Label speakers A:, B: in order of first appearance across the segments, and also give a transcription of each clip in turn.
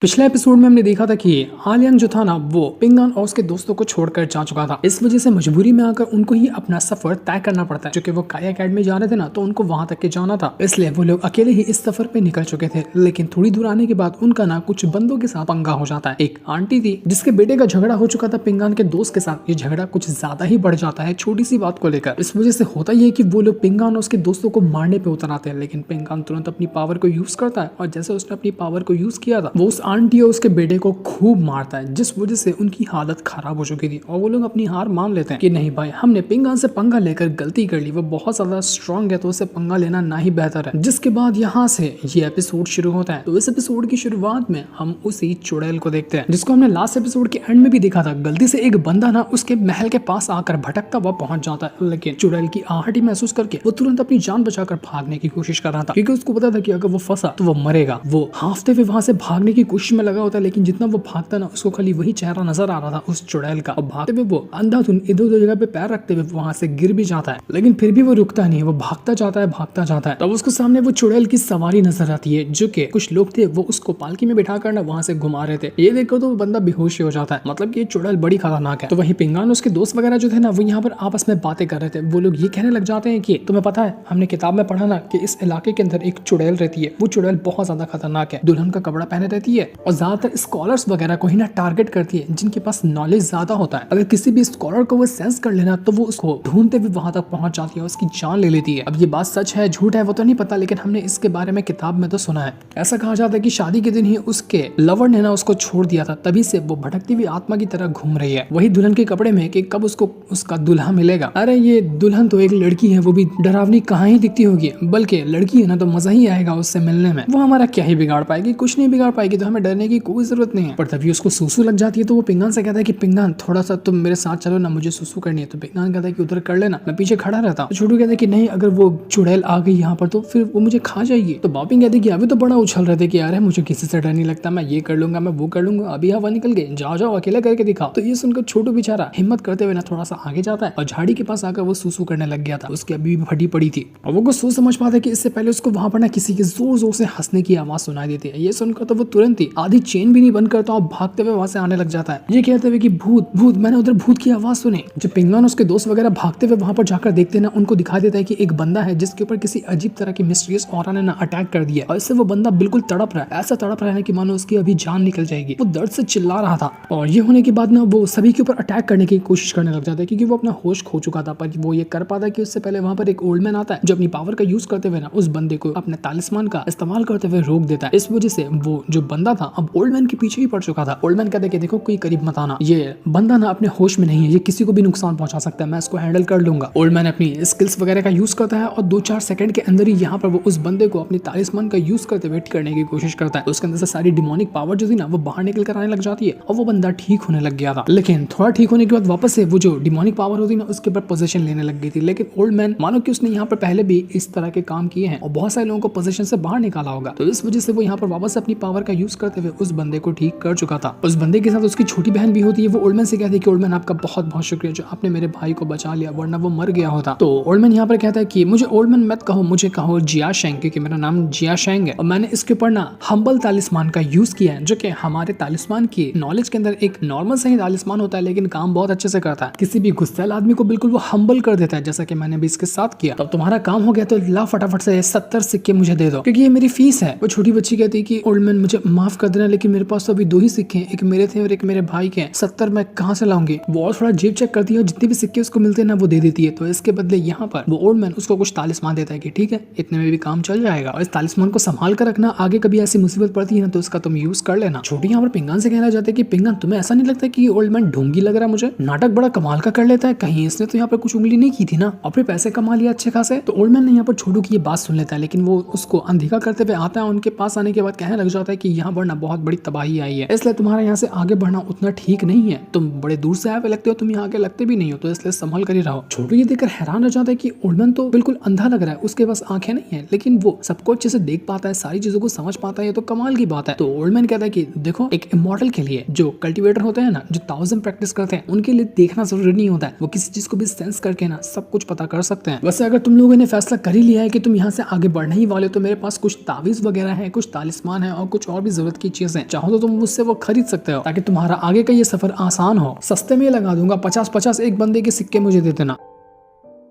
A: पिछले एपिसोड में हमने देखा था कि आलियांग जो था ना वो पिंगान और उसके दोस्तों को छोड़कर जा चुका था। इस वजह से मजबूरी में आकर उनको ही अपना सफर तय करना पड़ता है। क्योंकि वो काया अकेडमी जा रहे थे ना, तो उनको वहां तक के जाना था, इसलिए वो लोग अकेले ही इस सफर पे निकल चुके थे। लेकिन थोड़ी दूर आने के बाद उनका ना कुछ बंदों के साथ पंगा हो जाता है। एक आंटी थी जिसके बेटे का झगड़ा हो चुका था पिंगान के दोस्त के साथ। ये झगड़ा कुछ ज्यादा ही बढ़ जाता है छोटी सी बात को लेकर। इस वजह से होता ही है कि वो लोग पिंगान और उसके दोस्तों को मारने पे उतर आते हैं। लेकिन पिंगान तुरंत अपनी पावर को यूज करता है और जैसे उसने अपनी पावर को यूज किया था, वो उस आंटी और उसके बेटे को खूब मारता है, जिस वजह से उनकी हालत खराब हो चुकी थी। और वो लोग अपनी हार मान लेते हैं कि नहीं भाई, हमने पिंगान से पंगा लेकर गलती कर ली, वो बहुत ज्यादा स्ट्रांग है, तो उससे पंगा लेना ना ही बेहतर है। जिसके बाद यहाँ से ये एपिसोड शुरू होता है। तो इस एपिसोड की शुरुआत में हम उसी चुड़ैल को देखते हैं जिसको हमने लास्ट एपिसोड के एंड में भी देखा था। गलती से एक बंदा ना उसके महल के पास आकर भटकता हुआ पहुंच जाता है, लेकिन चुड़ैल की आहट महसूस करके वो तुरंत अपनी जान बचाकर भागने की कोशिश कर रहा था, क्योंकि उसको पता था कि अगर वो फंसा तो वो मरेगा। वो हाफते हुए वहां से भागने की कोशिश में लगा होता है, लेकिन जितना वो भागता ना, उसको खाली वही चेहरा नजर आ रहा था उस चुड़ैल का। और भागते हुए वो अंधाधुन इधर उधर जगह पे पैर रखते हुए वहां से गिर भी जाता है, लेकिन फिर भी वो रुकता नहीं है, वो भागता जाता है भागता जाता है। तब उसको सामने वो चुड़ैल की सवारी नजर आती है, जो कि कुछ लोग थे वो उसको पालकी में बिठा कर ना वहां से घुमा रहे थे। ये देखो तो वो बंदा बेहोश हो जाता है, मतलब कि ये चुड़ैल बड़ी खतरनाक है। तो वहीं पिंगान उसके दोस्त वगैरह जो थे ना, वो यहाँ पर आपस में बातें कर रहे थे। वो लोग ये कहने लग जाते हैं कि तुम्हें पता है, हमने किताब में पढ़ा ना कि इस इलाके के अंदर एक चुड़ैल रहती है, वो चुड़ैल बहुत ज्यादा खतरनाक है, दुल्हन का कपड़ा पहने रहती है और ज्यादातर स्कॉलर्स वगैरह को ही ना टारगेट करती है जिनके पास नॉलेज ज्यादा होता है। अगर किसी भी स्कॉलर को वो सेंस कर लेना, तो वो उसको ढूंढते हुए वहां तक पहुंच जाती है, उसकी जान ले लेती है। अब ये बात सच है झूठ है वो तो नहीं पता, लेकिन हमने इसके बारे में किताब में तो सुना है। ऐसा कहा जाता है कि शादी के दिन ही उसके लवर ने ना उसको छोड़ दिया था, तभी से वो भटकती हुई आत्मा की तरह घूम रही है, वही दुल्हन के कपड़े में, कि कब उसको उसका दुल्हा मिलेगा। अरे ये दुल्हन तो एक लड़की है, वो भी डरावनी कहाँ ही दिखती होगी, बल्कि लड़की है ना तो मजा ही आएगा उससे मिलने में। वो हमारा क्या ही बिगाड़ पाएगी, कुछ नहीं बिगाड़ पाएगी, तो हमें डरने की कोई जरूरत नहीं है। पर तभी उसको सूसू लग जाती है, तो वो पिंगान से कहता है कि पिंगान थोड़ा सा तुम मेरे साथ चलो ना, मुझे सुसु करनी है। तो पिंगान कहता है कि उधर कर लेना, मैं पीछे खड़ा रहता हूँ। तो छोटू कहता है कि नहीं, अगर वो चुड़ैल आ गई यहाँ पर तो फिर वो मुझे खा जाएगी। तो बापिंग कहते कि अभी तो बड़ा उछल रहे थे कि यार मुझे किसी से डर नहीं लगता, मैं ये कर लूंगा, मैं वो कर लूंगा, अभी हवा निकल गई, जाओ जाओ अकेला करके दिखाओ। तो ये सुनकर छोटू बेचारा हिम्मत करते हुए ना थोड़ा सा आगे जाता है और झाड़ी के पास आकर वो सुसु करने लग गया था, उसकी अभी भी फटी पड़ी थी। और वो कुछ सोच समझ पाता है कि इससे पहले उसको वहां पर ना किसी के जोर जोर से हंसने की आवाज सुनाई देती है। ये सुनकर तो वो तुरंत ही आधी चेन भी नहीं बंद करता और भागते हुए वहां से आने लग जाता है, ये कहते हुए कि भूत भूत, मैंने उधर भूत की आवाज सुनी। जब पिंगान उसके दोस्त वगैरह भागते हुए वहां पर जाकर देखते ना, उनको दिखा देता है कि एक बंदा है जिसके ऊपर किसी अजीब तरह की मिस्टीरियस ऑरा ने ना अटैक कर दिया, और इससे वो बंदा बिल्कुल तड़प रहा है, ऐसा तड़प रहा है कि मानो उसकी अभी जान निकल जाएगी। वो दर्द से चिल्ला रहा था, और ये होने के बाद ना वो सभी के ऊपर अटैक करने की कोशिश करने लग जाता है, क्योंकि वो अपना होश खो चुका था। पर वो ये कर पाता है कि उससे पहले वहां पर एक ओल्ड मैन आता है, जो अपनी पावर का यूज करते हुए ना उस बंदे को अपने तालिस्मान का इस्तेमाल करते हुए रोक देता है। इस वजह से वो जो बंदा था अब ओल्ड मैन के पीछे ही पड़ चुका था। ओल्ड मैन कहते कि देखो कोई करीब मत आना, ये बंदा ना अपने होश में नहीं है, ये किसी को भी नुकसान पहुंचा सकता है, मैं इसको हैंडल कर लूंगा। ओल्ड मैन अपनी स्किल्स वगैरह का यूज करता है और 2-4 सेकंड के अंदर ही यहाँ पर वो उस बंदे को अपनी तालिस्मान का यूज करते हुए करने की कोशिश करता है। उसके अंदर से सारी डिमोनिक पावर जो थी ना वो बाहर निकल कर आने लग जाती है और वो बंदा ठीक होने लग गया था। लेकिन थोड़ा ठीक होने के बाद वापस से वो जो डिमोनिक पावर होती ना उसके ऊपर पोजीशन लेने लग गई थी। लेकिन ओल्ड मैन मानो कि उसने यहाँ पर पहले भी इस तरह के काम किए हैं और बहुत सारे लोगों को पोजीशन से बाहर निकाला होगा, तो इस वजह से वो यहाँ पर वापस अपनी पावर का यूज करते हुए उस बंदे को ठीक कर चुका था। उस बंदे के साथ उसकी छोटी बहन भी होती है। वो ओल्ड मैन से कहती है कि ओल्ड मैन आपका बहुत बहुत शुक्रिया जो आपने मेरे भाई को बचा लिया, वरना वो मर गया होता। तो ओल्ड मैन यहाँ पर कहता है कि मुझे ओल्ड मैन मत कहो, मुझे कहो जिया शेंग, क्योंकि मेरा नाम जिया शेंग है और मैंने इसके ऊपर ना हम्बल तालिस्मान का यूज किया है, जो कि हमारे तालिस्मान की नॉलेज के अंदर एक नॉर्मल सा ही तालिस्मान होता है, लेकिन काम बहुत अच्छे से करता है। किसी भी गुस्सैल आदमी को बिल्कुल वो हम्बल कर देता है, जैसा कि मैंने भी इसके साथ किया। तब तुम्हारा काम हो गया, तो ला फटाफट से 70 सिक्के मुझे दे दो, क्योंकि ये मेरी फीस है। वो छोटी बच्ची कहती है कि ओल्ड मैन मुझे माफ कर देना, लेकिन मेरे पास तो अभी 2 ही सिक्के हैं, एक मेरे थे और एक मेरे भाई के, 70 मैं कहाँ से लाऊंगी। वो और थोड़ा जेब चेक करती है और जितने भी सिक्के उसको मिलते हैं ना वो दे देती है। तो इसके बदले यहाँ पर वो ओल्ड मैन उसको कुछ तालिस्मान देता है कि ठीक है इतने में भी काम चल जाएगा, और इस तालिस्मान को संभाल कर रखना, आगे कभी ऐसी मुसीबत पड़ती है ना तो इसका तुम यूज कर लेना। छोटी यहाँ पर पिंगान से कहना चाहते हैं कि पिंगान तुम्हें ऐसा नहीं लगता कि ओल्ड मैन ढोंगी लग रहा है, मुझे नाटक बड़ा कमाल का कर लेता है, कहीं इसने तो यहाँ पर कुछ उंगली नहीं की थी ना, अपने पैसे कमा लिया अच्छे खासे। तो ओल्ड मैन ने यहाँ पर छोटू की ये बात सुन लेता है, लेकिन वो उसको अनदेखा करते हुए आता है। उनके पास आने के बाद कहने लग जाता है कि यहाँ पर ना बहुत बड़ी तबाही आई है, इसलिए तुम्हारा यहाँ से आगे बढ़ना उतना ठीक नहीं है, तुम बड़े दूर से आए हुए लगते हो, तुम यहाँ आगे लगते भी नहीं हो, तो इसलिए संभल कर ही रहो। छोटू ये देखकर हैरान हो जाता है कि ओल्ड मैन तो बिल्कुल अंधा लग रहा है, उसके पास आंखें नहीं है, लेकिन वो सबको अच्छे से देख पाता है, सारी चीजों को समझ पाता है, ये तो कमाल की बात है। तो ओल्ड मैन कहता है कि देखो एक इमॉर्टल के लिए जो कल्टिवेटर होते हैं ना, जो 1000 प्रैक्टिस करते हैं, उनके लिए देखना जरूरी नहीं होता है, वो किसी चीज को भी सेंस करके ना सब कुछ पता कर सकते हैं। वैसे अगर तुम लोगों ने फैसला कर ही लिया है कि तुम यहाँ से आगे बढ़ने ही वाले, तो मेरे पास कुछ तावीज वगैरह है, कुछ तालिस्मान है और कुछ और भी जरूरत की चीजें चाहो तो तुम मुझसे वो खरीद सकते हो ताकि तुम्हारा आगे का ये सफर आसान हो। सस्ते में लगा दूंगा, 50-50 एक बंदे के सिक्के मुझे दे देना।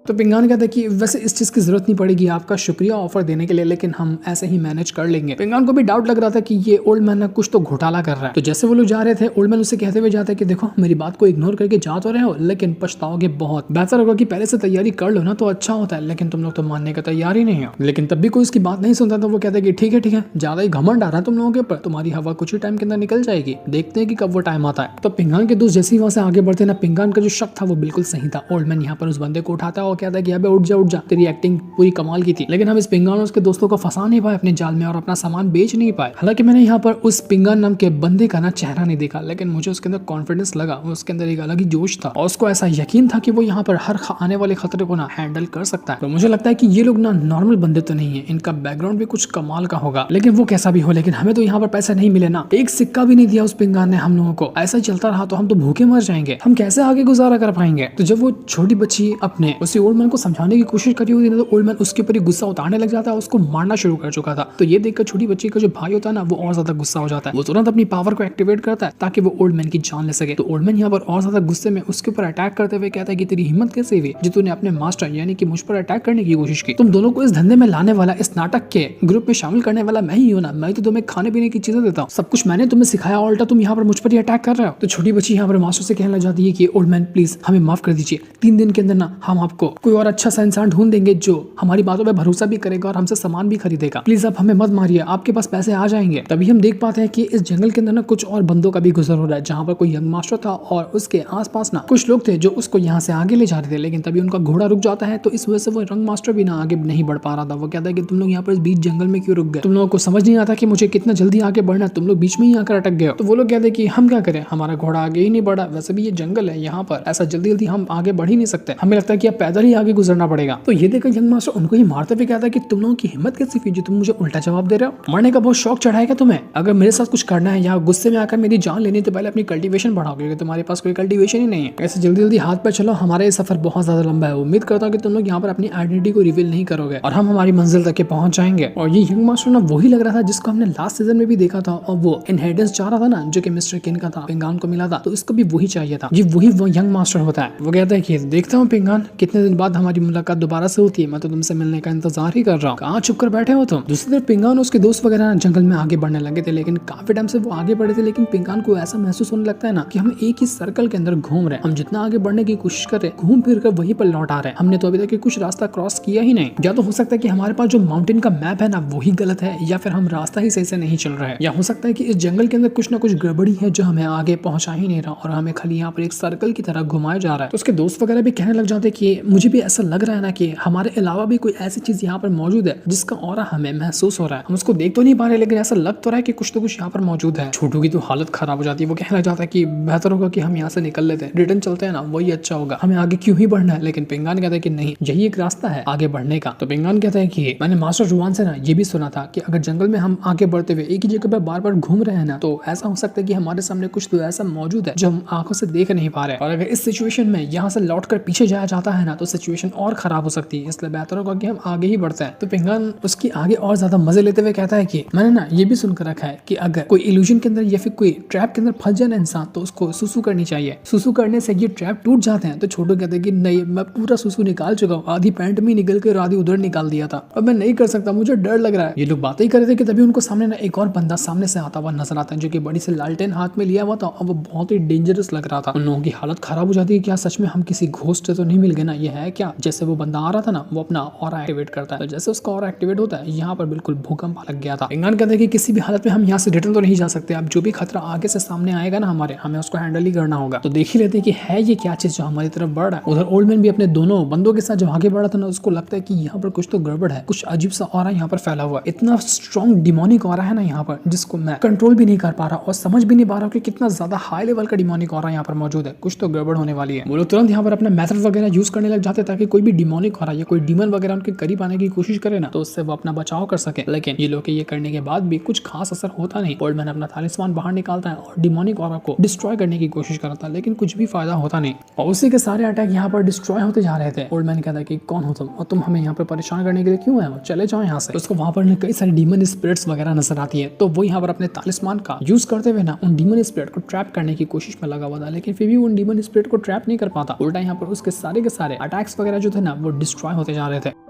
A: तो पिंगान कहता है कि वैसे इस चीज की जरूरत नहीं पड़ेगी, आपका शुक्रिया ऑफर देने के लिए, लेकिन हम ऐसे ही मैनेज कर लेंगे। पिंगान को भी डाउट लग रहा था कि ये ओल्ड मैन ना कुछ तो घोटाला कर रहा है। तो जैसे वो लोग जा रहे थे, ओल्ड मैन उससे कहते हुए जाता है कि देखो मेरी बात को इग्नोर करके जा तो रहे हो लेकिन पछताओगे बहुत। बेहतर होगा कि पहले से तैयारी कर लो ना तो अच्छा होता है, लेकिन तुम लोग तो मानने का तैयार ही नहीं हो। लेकिन तब भी कोई उसकी बात नहीं सुनता। तो वो कहता है कि ठीक है, ज्यादा ही घमंड आ रहा है तुम लोगों के ऊपर, तुम्हारी हवा कुछ ही टाइम के अंदर निकल जाएगी, देखते हैं कि कब वो टाइम आता है। तो पिंगान के दोस्त जैसे ही वहां से आगे बढ़ते ना, पिंगान का जो शक था वो बिल्कुल सही था। ओल्ड मैन यहाँ पर उस बंदे को उठाता है और कहता है कि अबे उठ जा, तेरी एक्टिंग पूरी कमाल की थी, लेकिन हम इस पिंगान और उसके दोस्तों को फंसा नहीं पाए अपने जाल में और अपना सामान बेच नहीं पाए। हालांकि मैंने यहाँ पर उस पिंगान नाम के बंदे का ना चेहरा नहीं देखा, लेकिन मुझे उसके अंदर कॉन्फिडेंस लगा, उसके अंदर एक अलग ही जोश था और उसको ऐसा यकीन था कि वो यहाँ पर हर आने वाले खतरे को ना हैंडल कर सकता है। तो मुझे लगता है कि ये लोग ना नॉर्मल बंदे तो नहीं है, इनका बैकग्राउंड भी कुछ कमाल का होगा। लेकिन वो कैसा भी हो, लेकिन हमें तो यहाँ पर पैसे नहीं मिले ना, एक सिक्का भी नहीं दिया उस पिंगान ने हम लोगों को। ऐसा चलता रहा तो हम तो भूखे मर जाएंगे, हम कैसे आगे गुजारा कर पाएंगे। तो जब वो छोटी बच्ची अपने उसी ओल्ड मैन को समझाने की कोशिश करी हुई तो ओल्ड मैन उसके ऊपर ही गुस्सा उतारने लग जाता है, उसको मारना शुरू कर चुका था। तो ये देखकर छोटी बच्ची का जो भाई होता है ना, वो और ज्यादा गुस्सा हो जाता है। वो तुरंत अपनी पावर को एक्टिवेट करता है ताकि वो ओल्ड मैन की जान ले सके। तो ओल्ड मैन यहाँ पर और ज्यादा गुस्से में उसके ऊपर अटैक करते हुए कहता है कि तेरी हिम्मत कैसे हुई जो तूने अपने मास्टर यानी कि मुझ पर अटैक करने की कोशिश की। तुम दोनों को इस धंधे में लाने वाला, इस नाटक के ग्रुप में शामिल करने वाला मैं ही हूँ ना, मैं तो तुम्हें खाने पीने की चीजें देता हूँ, सब कुछ मैंने तुम्हें सिखाया, उल्टा तुम यहाँ पर मुझ पर ही अटैक कर रहे हो। तो छोटी बच्ची यहाँ पर मास्टर से कहने लग जाती है कि ओल्ड मैन प्लीज हमें माफ कर दीजिए, 3 दिन के अंदर ना हम आपको कोई और अच्छा सा इंसान ढूंढ देंगे जो हमारी बातों पर भरोसा भी करेगा और हमसे सामान भी खरीदेगा, प्लीज आप हमें मत मारिए, आपके पास पैसे आ जाएंगे। तभी हम देख पाते हैं कि इस जंगल के अंदर ना कुछ और बंदों का भी गुजर हो रहा है, जहाँ पर कोई यंग मास्टर था और उसके आसपास ना कुछ लोग थे जो उसको यहाँ से आगे ले जा रहे थे, लेकिन तभी उनका घोड़ा रुक जाता है। तो इस वजह से वो यंग मास्टर भी ना आगे नहीं बढ़ पा रहा था। वो कहता है कि तुम लोग यहाँ पर इस बीच जंगल में क्यों रुक गए, तुम लोगों को समझ नहीं आता कि मुझे कितना जल्दी आगे बढ़ना है, तुम लोग बीच में ही आकर अटक गए। तो वो लोग कहते हैं कि हम क्या करें, हमारा घोड़ा आगे ही नहीं बढ़ा, वैसे भी ये जंगल है, यहाँ पर ऐसा जल्दी जल्दी हम आगे बढ़ ही नहीं सकते, हमें लगता है कि अब पैदल ही आगे गुजरना पड़ेगा। तो ये देखकर यंग मास्टर उनको ही मारते हुए कहता है कि तुम लोगों की हिम्मत कैसी हुई जो तुम मुझे उल्टा जवाब दे रहे हो, मरने का बहुत शौक चढ़ा है क्या तुम्हें? अगर मेरे साथ कुछ करना है या गुस्से में आकर मेरी जान लेनी तो पहले अपनी कल्टीवेशन बढ़ाओ, क्योंकि तुम्हारे पास कोई कल्टीवेशन ही नहीं है। ऐसे जल्दी जल्दी हाथ पर चलो, हमारा ये सफर बहुत ज्यादा लंबा है, उम्मीद करता हूँ कि तुम लोग यहाँ पर अपनी आइडेंटिटी को रिवील नहीं करोगे और हम हमारी मंजिल तक पहुंच जाएंगे। और ये यंग मास्टर ना वही लग रहा था जिसको हमने लास्ट सीजन में भी देखा था, और वो इनहेरिटेंस चाह रहा था ना, जो कि मिस्टर किन का था, पिंगान को मिला था, तो इसको भी वही चाहिए था। ये वही वो यंग मास्टर होता है। वो कहता है कि देखता हूँ पिंगान, कितने दिन बाद हमारी मुलाकात दोबारा से होती है, मैं तो तुमसे मिलने का इंतजार ही कर रहा हूँ, कहाँ छुप कर बैठे हो तुम। दूसरी तरफ पिंगान उसके दोस्त वगैरह जंगल में आगे बढ़ने लगे थे, लेकिन काफी टाइम से वो आगे बढ़े थे, लेकिन पिंगान को ऐसा महसूस होने लगता है ना कि हम एक ही सर्कल के अंदर घूम रहे हैं, हम जितना आगे बढ़ने की कोशिश कर रहे हैं घूम फिर कर वहीं पर लौट आ रहे हैं, हमने तो अभी तक कुछ रास्ता क्रॉस किया ही नहीं। या तो हो सकता है कि हमारे पास जो माउंटेन का मैप है ना वही गलत है, या फिर हम रास्ता ही सही से नहीं चल रहा है, या हो सकता है कि इस जंगल के अंदर कुछ ना कुछ गड़बड़ी है जो हमें आगे पहुंचा ही नहीं रहा और हमें खाली यहाँ पर एक सर्कल की तरह घुमाया जा रहा है। तो उसके दोस्त वगैरह भी कहने लग जाते कि मुझे भी ऐसा लग रहा है ना कि हमारे अलावा भी कोई ऐसी चीज यहाँ पर मौजूद है जिसका ऑरा हमें महसूस हो रहा है, हम उसको देख तो नहीं पा रहे लेकिन ऐसा लग तो रहा है कि कुछ तो कुछ यहाँ पर मौजूद है। छोटू की तो हालत खराब हो जाती है, वो कहना चाहता है कि बेहतर होगा कि हम यहाँ से निकल लेते हैं, रिटर्न चलते हैं ना, वही अच्छा होगा, हमें आगे क्यों ही बढ़ना है। लेकिन पिंगान कहता है कि नहीं, यही एक रास्ता है आगे बढ़ने का। तो पिंगान कहता है कि मैंने मास्टर जुआन से ना ये भी सुना था कि अगर जंगल में हम आगे बढ़ते हुए एक ही जगह पर बार बार घूम रहे हैं ना, तो ऐसा हो सकता है कि हमारे सामने कुछ तो ऐसा मौजूद है जो हम आंखों से देख नहीं पा रहे, और अगर इस सिचुएशन में यहाँ से लौट कर पीछे जाया जाता है ना तो सिचुएशन और खराब हो सकती है, इसलिए बेहतर होगा कि हम आगे ही बढ़ते हैं। तो पिंगान उसकी आगे और ज्यादा मजे लेते हुए कहता है कि मैंने ना ये भी सुनकर रखा है कि अगर कोई इल्यूजन के अंदर या फिर कोई ट्रैप के अंदर फंस जाए ना इंसान, तो उसको सुसु करनी चाहिए, सुसु करने से ये ट्रैप टूट जाते हैं। तो छोटू कहते हैं कि नहीं, मैं पूरा सुसु निकाल चुका हूँ, आधी पैंट में निकल कर आधी उधर निकाल दिया था, अब मैं नहीं कर सकता, मुझे डर लग रहा है। ये लोग बातें ही कर रहे थे कि तभी उनको सामने ना एक और बंदा सामने से आता हुआ नजर आता है, जो कि बड़ी से लालटेन हाथ में लिया हुआ था और वो बहुत ही डेंजरस लग रहा था। उन लोगों की हालत खराब हो जाती है, क्या सच में हम किसी घोस्ट से तो नहीं मिल गए ना, ये है क्या। जैसे वो बंदा आ रहा था ना, वो अपना ऑरा एक्टिवेट करता है, तो जैसे उसका ऑरा एक्टिवेट होता है यहाँ पर बिल्कुल भूकंप लग गया था। पिंगान कहते हैं कि किसी भी हालत में हम यहाँ से रिटर्न तो नहीं जा सकते, अब जो भी खतरा आगे से सामने आएगा ना हमें उसको हैंडल ही करना होगा। तो देख ही लेते हैं कि है ये क्या चीज जो हमारी तरफ बढ़ रहा है। उधर ओल्ड मैन भी अपने दोनों बंदों के साथ जब आगे बढ़ा था ना, उसको लगता है कि यहाँ पर कुछ तो गड़बड़ है, कुछ अजीब सा ऑरा यहाँ पर फैला हुआ है, इतना स्ट्रॉन्ग डिमोनिक ऑरा है ना यहाँ पर, जिसको मैं कंट्रोल भी नहीं कर पा रहा और समझ भी नहीं पा रहा कि कितना ज्यादा हाई लेवल का डिमोनिक ऑरा यहाँ पर मौजूद है, कुछ तो गड़बड़ होने वाली है। वो लोग तुरंत यहाँ पर अपना मेथड वगैरह यूज करने लग जाते ताकि कोई भी डिमोनिक हो रहा या कोई डीमन वगैरह उनके करीब आने की कोशिश करे ना तो उससे वो अपना बचाव कर सके। लेकिन ये लोग ये करने के बाद भी कुछ खास असर होता नहीं। ओल्ड मैन अपना तालिस्मान बाहर निकालता है और डिमोनिक ऑरा को डिस्ट्रॉय करने की कोशिश करता है, लेकिन कुछ भी फायदा होता नहीं और उसी के सारे अटैक यहाँ पर डिस्ट्रॉय होते जा रहे थे। ओल्ड मैन कहता है कि कौन हो तुम और तुम हमें यहाँ पर परेशान करने के लिए क्यों आए, चले जाओ यहाँ से। तो उसको वहाँ पर कई सारी डीमन स्पिरिट्स वगैरह नजर आती है, तो वो यहाँ पर अपने तालिस्मान का यूज करते हुए ना उन डीमन स्पिरिट को ट्रैप करने की कोशिश में लगा हुआ था, लेकिन फिर भी उन डीमन स्पिरिट को ट्रैप नहीं कर पाता। उल्टा यहाँ पर उसके सारे के सारे अटैक्स वगैरह जो थे ना वो डिस्ट्रॉय होते जा रहे थे।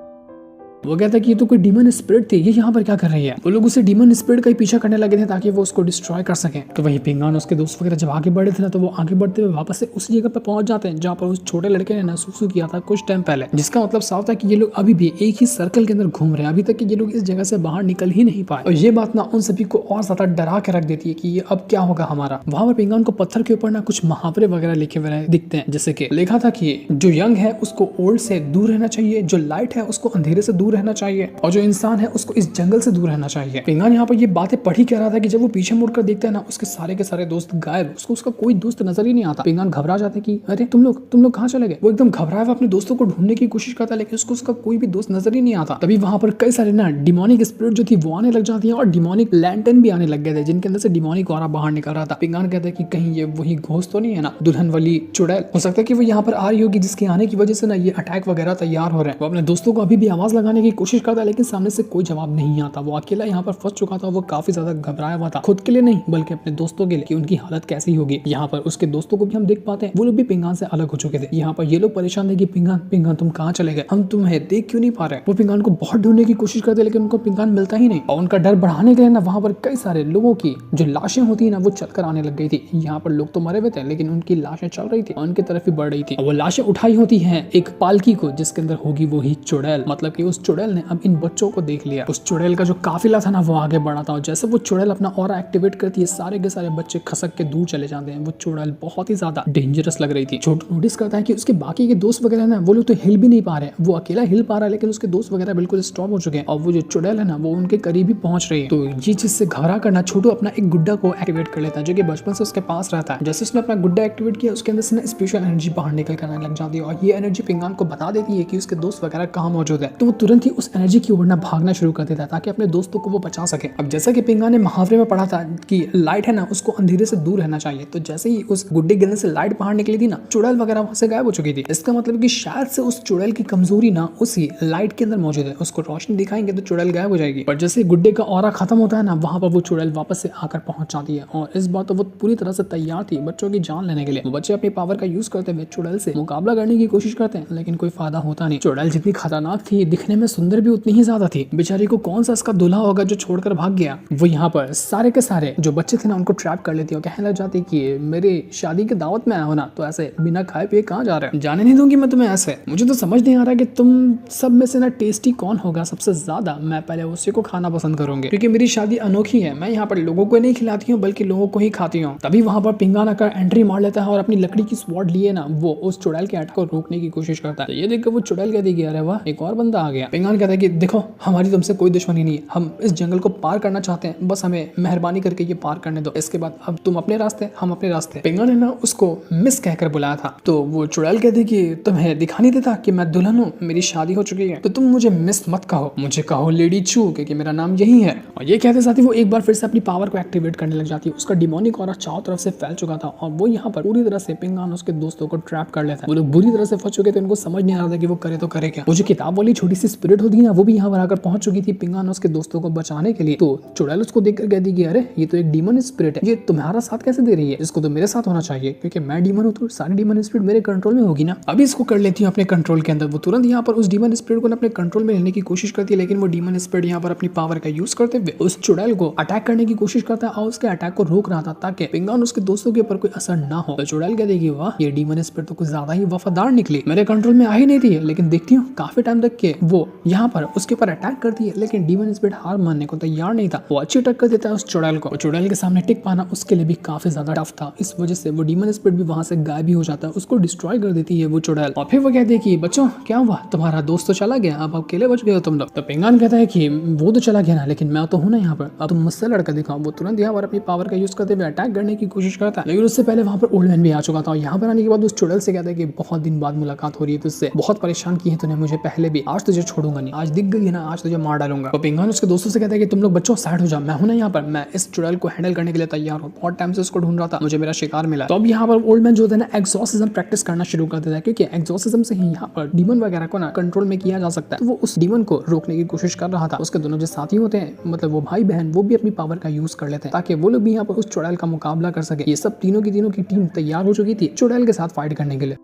A: वो कहता है कि ये तो कोई डीमन स्पिरिट थी, ये यहाँ पर क्या कर रही है। वो लोग उसे डीमन स्पिरिट का ही पीछा करने लगे थे ताकि वो उसको डिस्ट्रॉय कर सके। तो वही पिंगान उसके दोस्त वगैरह जब आगे बढ़े थे ना तो वो आगे बढ़ते हुए वापस से उस जगह पर पहुंच जाते हैं जहाँ पर उस छोटे लड़के ने ना सुसु किया था कुछ टाइम पहले, जिसका मतलब साफ था कि ये लोग अभी भी एक ही सर्कल के अंदर घूम रहे हैं, अभी तक कि ये लोग इस जगह से बाहर निकल ही नहीं पाए। और ये बात ना उन सभी को और ज्यादा डरा के रख देती है कि ये अब क्या होगा हमारा। वहां पर पिंगान को पत्थर के ऊपर ना कुछ मुहावरे वगैरह लिखे हुए दिखते हैं, जैसे कि लिखा था कि जो यंग है उसको ओल्ड से दूर रहना चाहिए, जो लाइट है उसको अंधेरे से दूर रहना चाहिए और जो इंसान है उसको इस जंगल से दूर रहना चाहिए। पिंगान यहाँ पर ये बातें पढ़ी कह रहा था कि जब वो पीछे मुड़कर देखता है ना उसके सारे के सारे दोस्त गायब, उसको उसका कोई दोस्त नजर ही नहीं आता। पिंगान घबरा जाते कि अरे तुम लोग कहाँ चले गए। वो एकदम घबराया हुआ अपने दोस्तों को ढूंढने की कोशिश करता है, लेकिन उसको उसका कोई भी दोस्त नजर ही नहीं आता। तभी वहां पर कई सारे ना डिमोनिक स्पिरिट जो थी वो आने लग जाती है और डिमोनिक लैंटर्न भी आने लग गए थे जिनके अंदर से डिमोनिक ऑरा बाहर निकल रहा था। पिंगान कहता है कि कहीं ये वही घोस्ट तो नहीं है ना, दुल्हन वाली चुड़ैल। हो सकता है कि वो यहाँ पर आ रही होगी जिसके आने की वजह से ना ये अटैक वगैरह तैयार हो रहे हैं। वो अपने दोस्तों को अभी भी आवाज लगाने की कोशिश करता है, लेकिन सामने से कोई जवाब नहीं आता। वो अकेला यहाँ पर फंस चुका था, वो काफी ज्यादा घबराया हुआ था, खुद के लिए नहीं बल्कि अपने दोस्तों के लिए कि उनकी हालत कैसी होगी। यहाँ पर उसके दोस्तों को भी हम देख पाते हैं, वो लोग भी पिंगान से अलग हो चुके थे। यहाँ पर ये लोग परेशान थे कि पिंगान तुम कहाँ चले गए, हम तुम्हें देख क्यों नहीं पा रहे। वो पिंगान को बहुत ढूंढने की कोशिश करते लेकिन उनको पिंगान मिलता ही नहीं और उनका डर बढ़ाने के लिए ना वहाँ पर कई सारे लोगों की जो लाशें होती है ना वो चलकर आने लग गई थी। यहाँ पर लोग तो मरे हुए थे लेकिन उनकी लाशें चल रही थी और उनकी तरफ ही बढ़ रही थी। वो लाशें उठाई होती है एक पालकी को जिसके अंदर होगी वही चुड़ैल, मतलब कि उस चुड़ैल ने अब इन बच्चों को देख लिया। उस चुड़ैल का जो काफिला था ना वो आगे बढ़ा था और जैसे वो चुड़ैल अपना ऑरा एक्टिवेट करती है सारे के सारे बच्चे खसक के दूर चले जाते हैं। वो चुड़ैल बहुत ही ज्यादा डेंजरस लग रही थी। छोटू नोटिस करता है कि उसके बाकी के दोस्त वगैरह ना वो लोग तो हिल भी नहीं पा रहे, वो अकेला हिल पा रहा है लेकिन उसके दोस्त वगैरह बिल्कुल स्टॉप हो चुके हैं और वो जो चुड़ैल है ना वो उनके करीब ही पहुंच रही है। तो ये चीज से घबरा करना छोटू अपना एक गुड्डा को एक्टिवेट कर लेता है जो कि बचपन से उसके पास रहता है। जैसे उसने अपना गुड्डा एक्टिवेट किया उसके अंदर से ना स्पेशल एनर्जी बाहर निकल कर आने लग जाती है और ये एनर्जी पिंगान को बता देती है कि उसके दोस्त वगैरह कहाँ मौजूद है। तो वो तुरंत ही उस एनर्जी की ओर ना भागना शुरू कर देता है ताकि अपने दोस्तों को वो बचा सके। अब जैसा कि पिंगान ने मुहावरे में पढ़ा था कि लाइट है ना उसको अंधेरे से दूर रहना चाहिए, तो जैसे ही उस गुड्डे गिरने से लाइट बाहर निकली थी ना चुड़ैल वगैरह वहां से गायब हो चुकी थी। इसका मतलब कि शायद से उस चुड़ैल की कमजोरी ना उसी लाइट के अंदर मौजूद है, उसको रोशनी दिखाएंगे तो चुड़ैल गायब हो जाएगी। पर जैसे गुड्डे का ऑरा खत्म होता है ना वहां पर वो चुड़ैल वापस से आकर पहुंच जाती है और इस बार तो वो पूरी तरह से तैयार थी बच्चों की जान लेने के लिए। वो बच्चे अपनी पावर का यूज करते हुए चुड़ैल से मुकाबला करने की कोशिश करते हैं लेकिन कोई फायदा होता नहीं। चुड़ैल जितनी खतरनाक थी दिखने में सुंदर भी उतनी ही ज्यादा थी। बेचारी को कौन सा इसका दूल्हा होगा जो छोड़कर भाग गया। वो यहाँ पर सारे के सारे जो बच्चे थे ना उनको ट्रैप कर लेती है और कहने लग जाती कि मेरी शादी की दावत में आया हो ना तो ऐसे बिना खाए पिए कहाँ जा रहे हो, जाने नहीं दूंगी मैं तुम्हें ऐसे। मुझे तो समझ नहीं आ रहा कि तुम सब में से ना टेस्टी कौन होगा सबसे ज्यादा, मैं पहले उसी को खाना पसंद करूंगी क्योंकि मेरी शादी अनोखी है। मैं यहाँ पर लोगों को नहीं खिलाती हूँ बल्कि लोगों को ही खाती हूँ। तभी वहां पर पिंगान आकर एंट्री मार लेता है और अपनी लकड़ी की स्वॉर्ड लिए ना वो उस चुड़ैल के अटैक को रोकने की कोशिश करता है। तो ये देखकर वो चुड़ैल कह देगी अरे वाह एक और बंदा आ गया। पिंगान कहता है कि देखो हमारी तुमसे कोई दुश्मनी नहीं है, हम इस जंगल को पार करना चाहते हैं, बस हमें मेहरबानी करके ये पार करने दो, इसके बाद अब तुम अपने रास्ते हम अपने रास्ते। पिंगान ने ना उसको मिस कहकर बुलाया था तो वो चुड़ैल कहती कि तुम्हें दिखा नहीं देता कि मैं दुल्हन हूँ, मेरी शादी हो चुकी है, तो तुम मुझे मिस मत कहो, मुझे कहो लेडी चू क्योंकि मेरा नाम यही है। और ये कहते साथ ही वो एक बार फिर से अपनी पावर को एक्टिवेट करने लग जाती है। उसका डिमोनिक ऑरा चारों तरफ से फैल चुका था और वो यहाँ पर पूरी तरह से पिंगान उसके दोस्तों को ट्रैप कर लेता है। वो लोग बुरी तरह से फंस चुके थे, उनको समझ नहीं आ रहा था कि वो करे तो करे क्या। वो जो किताब वाली छोटी सी स्पिरिट होती है ना वो भी यहाँ पर आकर पहुंच चुकी थी पिंगान उसके दोस्तों को बचाने के लिए। तो चुड़ैल उसको देखकर कहती कि अरे ये तो एक डीमन स्पिरिट है, ये तुम्हारा साथ कैसे दे रही है, इसको तो मेरे साथ होना चाहिए क्योंकि मैं डीमन हूँ तो सारी डीमन स्पिरिट मेरे कंट्रोल में होगी ना। अभी इसको कर लेती हूँ अपने कंट्रोल के अंदर। वो तुरंत यहाँ पर उस डीमन स्पिरिट को अपने कंट्रोल में लेने की कोशिश करती है लेकिन वो डीमन स्पिरिट यहाँ पर अपनी पावर का यूज करते हुए उस चुड़ैल को अटैक करने की कोशिश करता है और उसके अटैक को रोक रहा था ताकि पिंगान उसके दोस्तों के ऊपर कोई असर ना हो। तो चुड़ैल कह देगी वाह ये डीमन स्पिरिट तो कुछ ज्यादा ही वफादार निकली, मेरे कंट्रोल में आ ही नहीं थी, लेकिन देखती हूँ काफी टाइम तक के वो यहाँ पर उसके ऊपर अटैक करती है, लेकिन डीमन स्पिरिट हार मानने को तैयार नहीं था। वो अच्छी टक्कर देता है उस चुड़ैल को। चुड़ैल के सामने टिक पाना उसके लिए भी काफी ज्यादा टफ था। इस वजह से वो डीमन स्पिरिट भी वहां से गायब भी हो जाता है, उसको डिस्ट्रॉय कर देती है वो चुड़ैल। और फिर वो कहती है कि बच्चों क्या हुआ, तुम्हारा दोस्त तो चला गया, अब अकेले बच गए हो तुम लोग। तो पिंगान कहता है कि वो तो चला गया ना, लेकिन मैं तो हूं ना यहाँ पर, अब तुम मुझसे लड़कर दिखाओ। वो तुरंत यहाँ पर अपनी पावर का यूज करते हुए अटैक करने की कोशिश करता है, लेकिन उससे पहले वहां पर ओल्ड मैन भी आ चुका था। यहाँ पर आने के बाद उस चुड़ैल से कहता है कि बहुत दिन बाद मुलाकात हो रही है तुझसे, बहुत परेशान की है तूने मुझे पहले भी, आज तुझे छोड़ूंगा नहीं, आज दिख गई है ना, आज तुझे मार डालूंगा। तो पिंगान उसके दोस्तों से कहता है कि तुम लोग बच्चों साइड हो जाओ, मैं हूं ना यहाँ पर, मैं इस चुड़ैल को हैंडल करने के लिए तैयार हूँ, बहुत टाइम से उसको ढूंढ रहा था, मुझे मेरा शिकार मिला। तो अब यहाँ पर ओल्ड मैन जो है ना एक्सॉर्सिज्म प्रैक्टिस करना शुरू कर देता है, क्योंकि एक्सॉर्सिज्म से ही यहाँ पर डीमन वगैरह को ना कंट्रोल में किया जा सकता है। तो वो उस डीमन को रोकने की कोशिश कर रहा था। उसके दोनों जो साथी होते हैं, मतलब वो भाई बहन, वो भी अपनी पावर का यूज कर लेते हैं ताकि वो लोग भी यहाँ पर उस चुड़ैल का मुकाबला कर सके। ये सब तीनों की टीम तैयार हो चुकी थी चुड़ैल के साथ फाइट करने के लिए।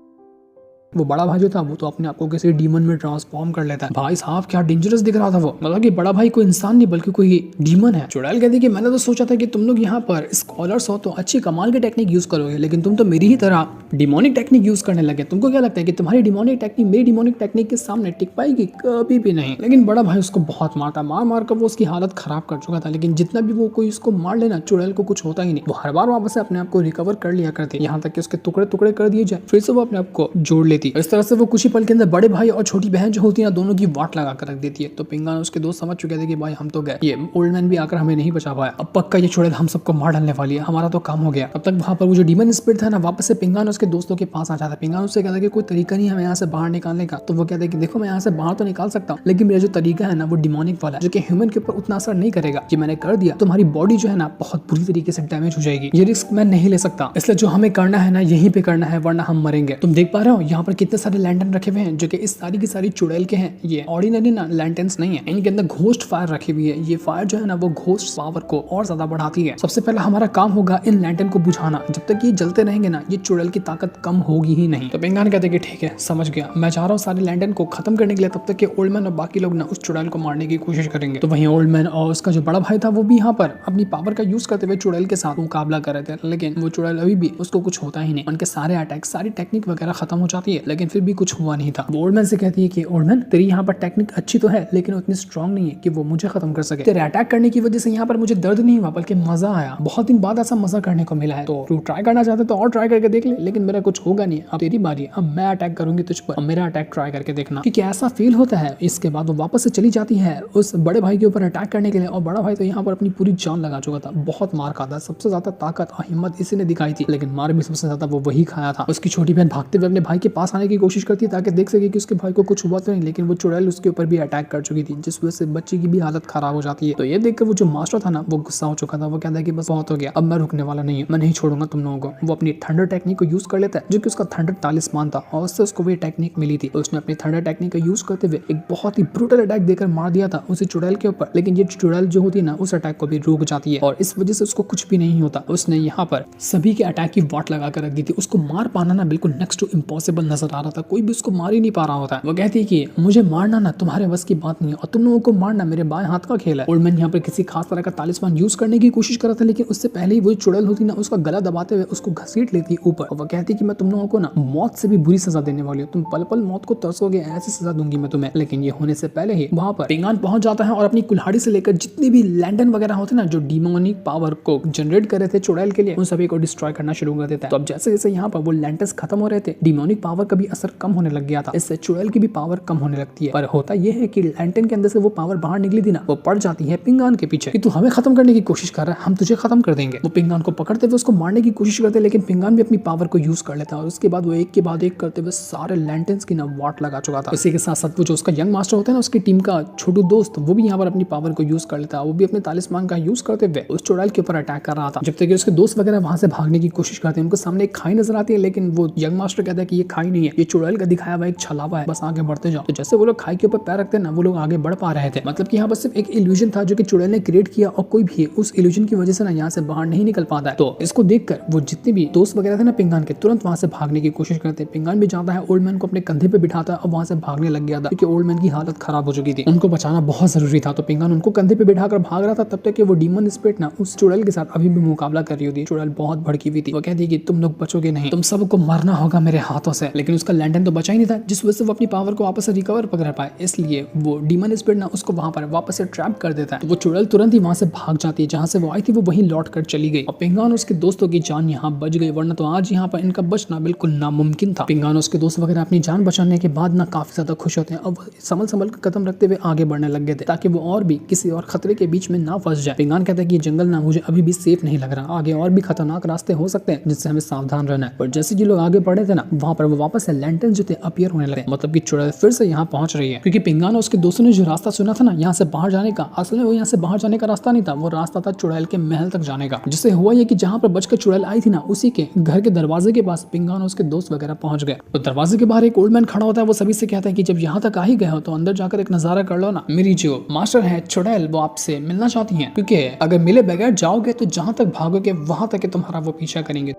A: वो बड़ा भाई जो था वो तो अपने आप को किसी डीमन में ट्रांसफॉर्म कर लेता है। भाई साहब क्या डेंजरस दिख रहा था वो, मतलब कि बड़ा भाई कोई इंसान नहीं बल्कि कोई डीमन है। चुड़ैल कहती है कि मैंने तो सोचा था कि तुम लोग यहाँ पर स्कॉलर्स हो तो अच्छी कमाल की टेक्निक यूज करोगे, लेकिन तुम तो मेरी ही तरह डिमोनिक टेक्निक यूज करने लगे। तुमको क्या लगता है कि तुम्हारी डिमोनिक टेक्निक मेरी डिमोनिक टेक्निक के सामने टिक पाएगी? कभी भी नहीं। लेकिन बड़ा भाई उसको बहुत मारता, मार कर वो उसकी हालत खराब कर चुका था, लेकिन जितना भी वो कोई उसको मार लेना चुड़ैल को कुछ होता ही नहीं। वो हर बार वापस से अपने आप को रिकवर कर लिया करती, यहाँ तक कि उसके टुकड़े टुकड़े कर दिए जाए, फिर से वो अपने आप को जोड़ लेती। इस तरह से वो कुछ ही पल के अंदर बड़े भाई और छोटी बहन जो होती है दोनों की वाट लगा कर रख देती है। तो पिंगान उसके दोस्त समझ चुके थे कि भाई हम तो गए, ये ओल्ड मैन भी आकर हमें नहीं बचा पाया, अब पक्का ये चुड़ैल हम सबको मार डालने वाली है, हमारा तो काम हो गया। अब तक वहां पर वो जो डीमन स्पिरिट था ना वापस से पिंगान उसके दोस्तों के पास आ जाता है। पिंगान उससे कहता है कि कोई तरीका नहीं हमें यहाँ से बाहर निकालने का। तो वो कहता है कि देखो मैं यहाँ से बाहर तो निकाल सकता हूँ, लेकिन मेरा जो तरीका है ना वो डिमोनिक वाला है, जो कि ह्यूमन के ऊपर उतना असर नहीं करेगा। ये मैंने कर दिया तुम्हारी बॉडी जो है ना बहुत बुरी तरीके से डैमेज हो जाएगी, ये रिस्क मैं नहीं ले सकता, इसलिए जो हमें करना है ना यहीं पे करना है, वरना हम मरेंगे। तुम देख पा रहे हो यहाँ पर कितने सारे लैंटर्न रखे हुए हैं जो कि इस सारी की सारी चुड़ैल के हैं। ये ऑर्डिनरी ना लैंटर्न्स नहीं है, इनके अंदर घोस्ट फायर रखी हुई है। ये फायर जो है ना वो घोस्ट पावर को और ज्यादा बढ़ाती है। सबसे पहले हमारा काम होगा इन लैंटर्न को बुझाना, जब तक ये जलते रहेंगे ना ये चुड़ैल की ताकत कम होगी ही नहीं। तो पिंगान कहते हैं कि ठीक है समझ गया, मैं चाह रहा हूँ सारे लैंटर्न को खत्म करने के लिए, तब तक के ओल्ड मैन और बाकी लोग ना उस चुड़ैल को मारने की कोशिश करेंगे। तो वहीं ओल्ड मैन और उसका जो बड़ा भाई था वो भी यहाँ पर अपनी पावर का यूज करते हुए चुड़ैल के साथ मुकाबला कर रहे थे, लेकिन वो चुड़ैल अभी भी उसको कुछ होता ही नहीं। उनके सारे अटैक सारी टेक्निक वगैरह खत्म हो जाती है, लेकिन फिर भी कुछ हुआ नहीं था। ओल्ड मैन से कहती है कि ओल्ड मैन तेरी यहाँ पर टेक्निक अच्छी तो है, लेकिन उतनी स्ट्रांग नहीं है कि वो मुझे खत्म कर सके। तेरे अटैक करने की वजह से यहाँ पर मुझे दर्द नहीं हुआ बल्कि मजा आया, बहुत दिन बाद ऐसा मजा करने को मिला है। तो तू ट्राई करना चाहते तो और ट्राई करके देख ले, लेकिन मेरा कुछ होगा नहीं, अब तेरी बारी है, अब मैं अटैक करूंगी तुझ पर, अब मेरा अटैक ट्राई करके देखना कि कैसा फील होता है। इसके बाद वो वापस से चली जाती है उस बड़े भाई के ऊपर अटैक करने के लिए, और बड़ा भाई तो यहाँ पर अपनी पूरी जान लगा चुका था, बहुत मार खाता, सबसे ज्यादा ताकत और हिम्मत इसी ने दिखाई थी, लेकिन मार भी सबसे ज्यादा वो वही खाया था। उसकी छोटी बहन भागते हुए अपने भाई के पास आने की कोशिश करती है ताकि देख सके कि उसके भाई को कुछ हुआ तो नहीं, लेकिन वो चुड़ैल उसके ऊपर भी अटैक कर चुकी थी, जिस वजह से बच्ची की भी हालत खराब हो जाती है। तो ये देखकर वो जो मास्टर था ना वो गुस्सा हो चुका था, वो कहता है कि बस बहुत हो गया, अब मैं रुकने वाला नहीं हूँ, मैं नहीं छोड़ूंगा तुम लोगों को। वो अपनी थंडर टेक्निक को यूज कर लेता है, जो कि उसका थंडर तालिस्मान था, और उससे उसको वो टेक्निक मिली थी। उसने अपनी थंडर टेक्निक का यूज करते हुए एक बहुत ही ब्रूटल अटैक देकर मार दिया था उसी चुड़ैल के ऊपर, लेकिन ये चुड़ैल जो होती है ना उस अटैक को भी रुक जाती है, और इस वजह से उसको कुछ भी नहीं होता। उसने यहाँ पर सभी के अटैक की वाट लगा कर रख दी थी। उसको मार पाना ना बिल्कुल नेक्स्ट टू इम्पॉसिबल नजर आ रहा था, कोई भी उसको मार ही नहीं पा रहा होता। वो कहती है कि मुझे मारना ना तुम्हारे बस की बात नहीं है, और तुम लोगों को मारना मेरे बाएं हाथ का खेल है। ओल्ड मैन यहाँ पर किसी खास तरह का तालिस्मान यूज करने की कोशिश कर रहा था, लेकिन उससे पहले ही वो चुड़ैल होती ना उसका गला दबाते हुए उसको घसीट लेती ऊपर, और वो कहती कि मैं तुम लोगों को ना मौत से भी बुरी सजा देने वाली हूँ, तुम पल पल मौत को तरसोगे, ऐसी सजा दूंगी मैं तुम्हें। लेकिन ये होने से पहले ही वहां पर पिंगान पहुंच जाता है और अपनी कुल्हाड़ी से लेकर जितने भी लैंटर्न वगैरह होते ना जो डिमोनिक पावर को जनरेट कर रहे थे चुड़ैल के लिए, उन सभी को डिस्ट्रॉय करना शुरू कर देता है। तो अब जैसे जैसे यहाँ पर वो लैंटर्स खत्म हो रहे थे, डिमोनिक पावर का भी असर कम होने लग गया था, इससे चुड़ैल की भी पावर कम होने लगती है। पर होता यह है कि लैंटर्न के अंदर से वो पावर बाहर निकली थी ना, वो पड़ जाती है पिंगान के पीछे कि तू हमें खत्म करने की कोशिश कर रहा है, हम तुझे खत्म कर देंगे। वो पिंगान को पकड़ते हुए उसको मारने की कोशिश करते, लेकिन पिंगान भी अपनी पावर को यूज कर लेता है, और उसके बाद वो एक के बाद एक करते हुए सारे लैंटर्न्स की ना वाट लगा चुका था। इसी के साथ साथ वो जो उसका यंग मास्टर होता है ना उसकी टीम का छोटू दोस्त, वो भी यहाँ पर अपनी पावर को यूज कर लेता है, वो भी अपने तालिस्मान का यूज करते हुए उस चुड़ैल के ऊपर अटैक कर रहा था। जब तक कि उसके दोस्त वगैरह वहां से भागने की कोशिश करते हैं, उनको सामने एक खाई नजर आती है, लेकिन वो यंग मास्टर कहता है कि ये खाई नहीं है, ये चुड़ैल का दिखाया हुआ एक छलावा है, बस आगे बढ़ते जाओ। तो जैसे वो लोग खाई के ऊपर पैर रखते हैं ना, वो लोग आगे बढ़ पा रहे थे। मतलब कि यहाँ पर सिर्फ एक इल्यूजन था जो कि चुड़ैल ने क्रिएट किया, और कोई भी उस इल्यूजन की वजह से ना यहाँ से बाहर नहीं निकल पाता है। तो इसको देखकर वो जितने भी दोस्त वगैरह थे ना पिंगान के, तुरंत वहां से भागने की कोशिश करते हैं। पिंगान भी जाता है, ओल्ड मैन को अपने कंधे पे बिठाता है और वहां से भागने लग गया था, क्योंकि ओल्ड मैन की हालत खराब हो चुकी थी, उनको बचाना बहुत जरूरी था। तो पिंगान उनको कंधे पे बिठाकर भाग रहा था, तब तक कि वो डीमन स्पिरिट ना उस चुड़ैल के साथ अभी भी मुकाबला कर रही होती है। चुड़ैल बहुत भड़की हुई थी, वो कहती है कि तुम लोग बचोगे नहीं, तुम सबको मरना होगा मेरे हाथों से। लेकिन उसका लैंटर्न तो बचा ही नहीं था, जिस वजह से वो अपनी पावर को वापस से रिकवर कर पाए। इसलिए वो डीमन स्पिरिट ना उसको वहां पर वापस से ट्रैप कर देता है। तो वो चुड़ैल तुरंत ही वहां से भाग जाती है, जहां से वो आई थी वो वहीं लौट कर चली गई और पिंगान उसके दोस्तों की जान यहाँ बच गई, वरना तो आज यहाँ पर इनका बचना बिल्कुल नामुमकिन था। पिंगान उसके दोस्त वगैरह अपनी जान बचाने के बाद ना काफी ज्यादा खुश होते हैं। अब संभल संभल कर कदम रखते हुए आगे बढ़ने लग गए थे, ताकि वो और भी किसी और खतरे के बीच में ना फंस जाए। पिंगान कहता है कि ये जंगल ना मुझे अभी भी सेफ नहीं लग रहा, आगे और भी खतरनाक रास्ते हो सकते हैं जिससे हमें सावधान रहना है। पर जैसे जो लोग आगे बढ़े थे ना, वहां पर वो वापस से लैंटर्न जो थे अपीयर होने लगे, मतलब कि चुड़ैल फिर से यहाँ पहुंच रही है। क्योंकि पिंगान और उसके दोस्तों ने जो रास्ता सुना था ना यहाँ से बाहर जाने का, असल में वो यहाँ से बाहर जाने का रास्ता नहीं था, वो रास्ता था चुड़ैल के महल तक जाने का। जिससे हुआ ये कि जहाँ पर बचकर चुड़ैल आई थी ना, उसी के घर के दरवाजे के पास पिंगान और उसके दोस्त वगैरह पहुंच गए। तो दरवाजे के बाहर एक ओल्ड मैन खड़ा होता है, वो सभी से कहता है कि जब यहाँ तक आ ही गए हो तो अंदर जाकर एक नजारा कर लो ना, मेरी जो मास्टर है चुड़ैल वो आपसे मिलना चाहती हैं, क्योंकि अगर मिले बगैर जाओगे तो जहां तक भागोगे वहां तक तुम्हारा वो पीछा करेंगे।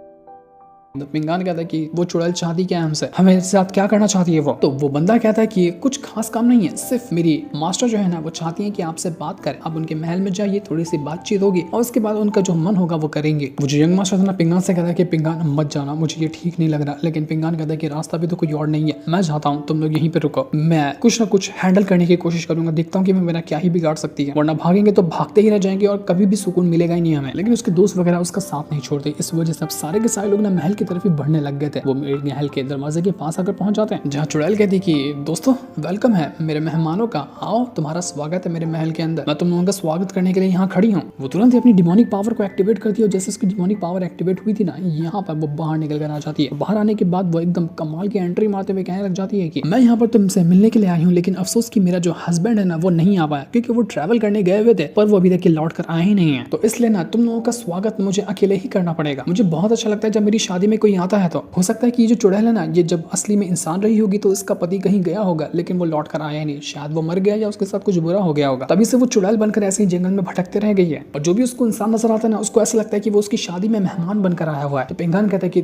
A: तो पिंगान कहता है कि वो चुड़ैल चाहती क्या है हमसे, हमें साथ क्या करना चाहती है वो। तो वो बंदा कहता है कि कुछ खास काम नहीं है, सिर्फ मेरी मास्टर जो है ना वो चाहती है कि आपसे बात करें, आप उनके महल में जाइए, थोड़ी सी बातचीत होगी और उसके बाद उनका जो मन होगा वो करेंगे। वो जो यंग मास्टर था ना पिंगान से कहता है कि पिंगान मत जाना, मुझे ये ठीक नहीं लग रहा। लेकिन पिंगान कहता है कि रास्ता भी तो कोई और नहीं है, मैं चाहता हूँ तुम लोग यहीं पे रुको, मैं कुछ ना कुछ हैंडल करने की कोशिश करूंगा, देखता हूँ कि मैं मेरा क्या ही बिगाड़ सकती है, वरना भागेंगे तो भागते ही रह जाएंगे और कभी भी सुकून मिलेगा ही नहीं हमें। लेकिन उसके दोस्त वगैरह उसका साथ नहीं छोड़ते, इस वजह से अब सारे के सारे लोग ना महल की तरफ ही बढ़ने लग गए थे। वो महल के दरवाजे के पास आकर पहुंच जाते हैं, जहाँ चुड़ैल कहती कि दोस्तों वेलकम है मेरे मेहमानों का, आओ तुम्हारा स्वागत है मेरे महल के अंदर, मैं तुम लोगों का स्वागत करने के लिए यहाँ खड़ी हूँ। वो तुरंत ही अपनी डिमोनिक पावर को एक्टिवेट करती है और जैसे उसकी डिमोनिक पावर एक्टिवेट हुई थी ना, यहाँ पर वो बाहर निकल कर आ जाती है। बाहर आने के बाद वो एकदम कमाल की एंट्री मारते हुए कहने लग जाती है कि मैं यहाँ पर तुमसे मिलने के लिए आई हूँ, लेकिन अफसोस कि मेरा जो हस्बैंड है ना वो नहीं आ पाया, क्योंकि वो ट्रैवल करने गए हुए थे, पर वो अभी तक लौट कर आए ही नहीं है। तो इसलिए ना तुम लोगों का स्वागत मुझे अकेले ही करना पड़ेगा। मुझे बहुत अच्छा लगता है जब मेरी शादी में कोई आता है, तो हो सकता है कि ये जो चुड़ैल है ना, ये जब असली में इंसान रही होगी तो इसका पति कहीं गया होगा, लेकिन वो लौट कर आया नहीं, शायद वो मर गया या उसके साथ कुछ बुरा हो गया होगा, तभी से वो चुड़ैल बनकर ऐसे ही जंगल में भटकते रह गई है। और जो भी उसको इंसान नजर आता है ना, उसको ऐसा लगता है कि वो उसकी शादी में मेहमान बनकर आया हुआ है। तो पिंगान कहता है कि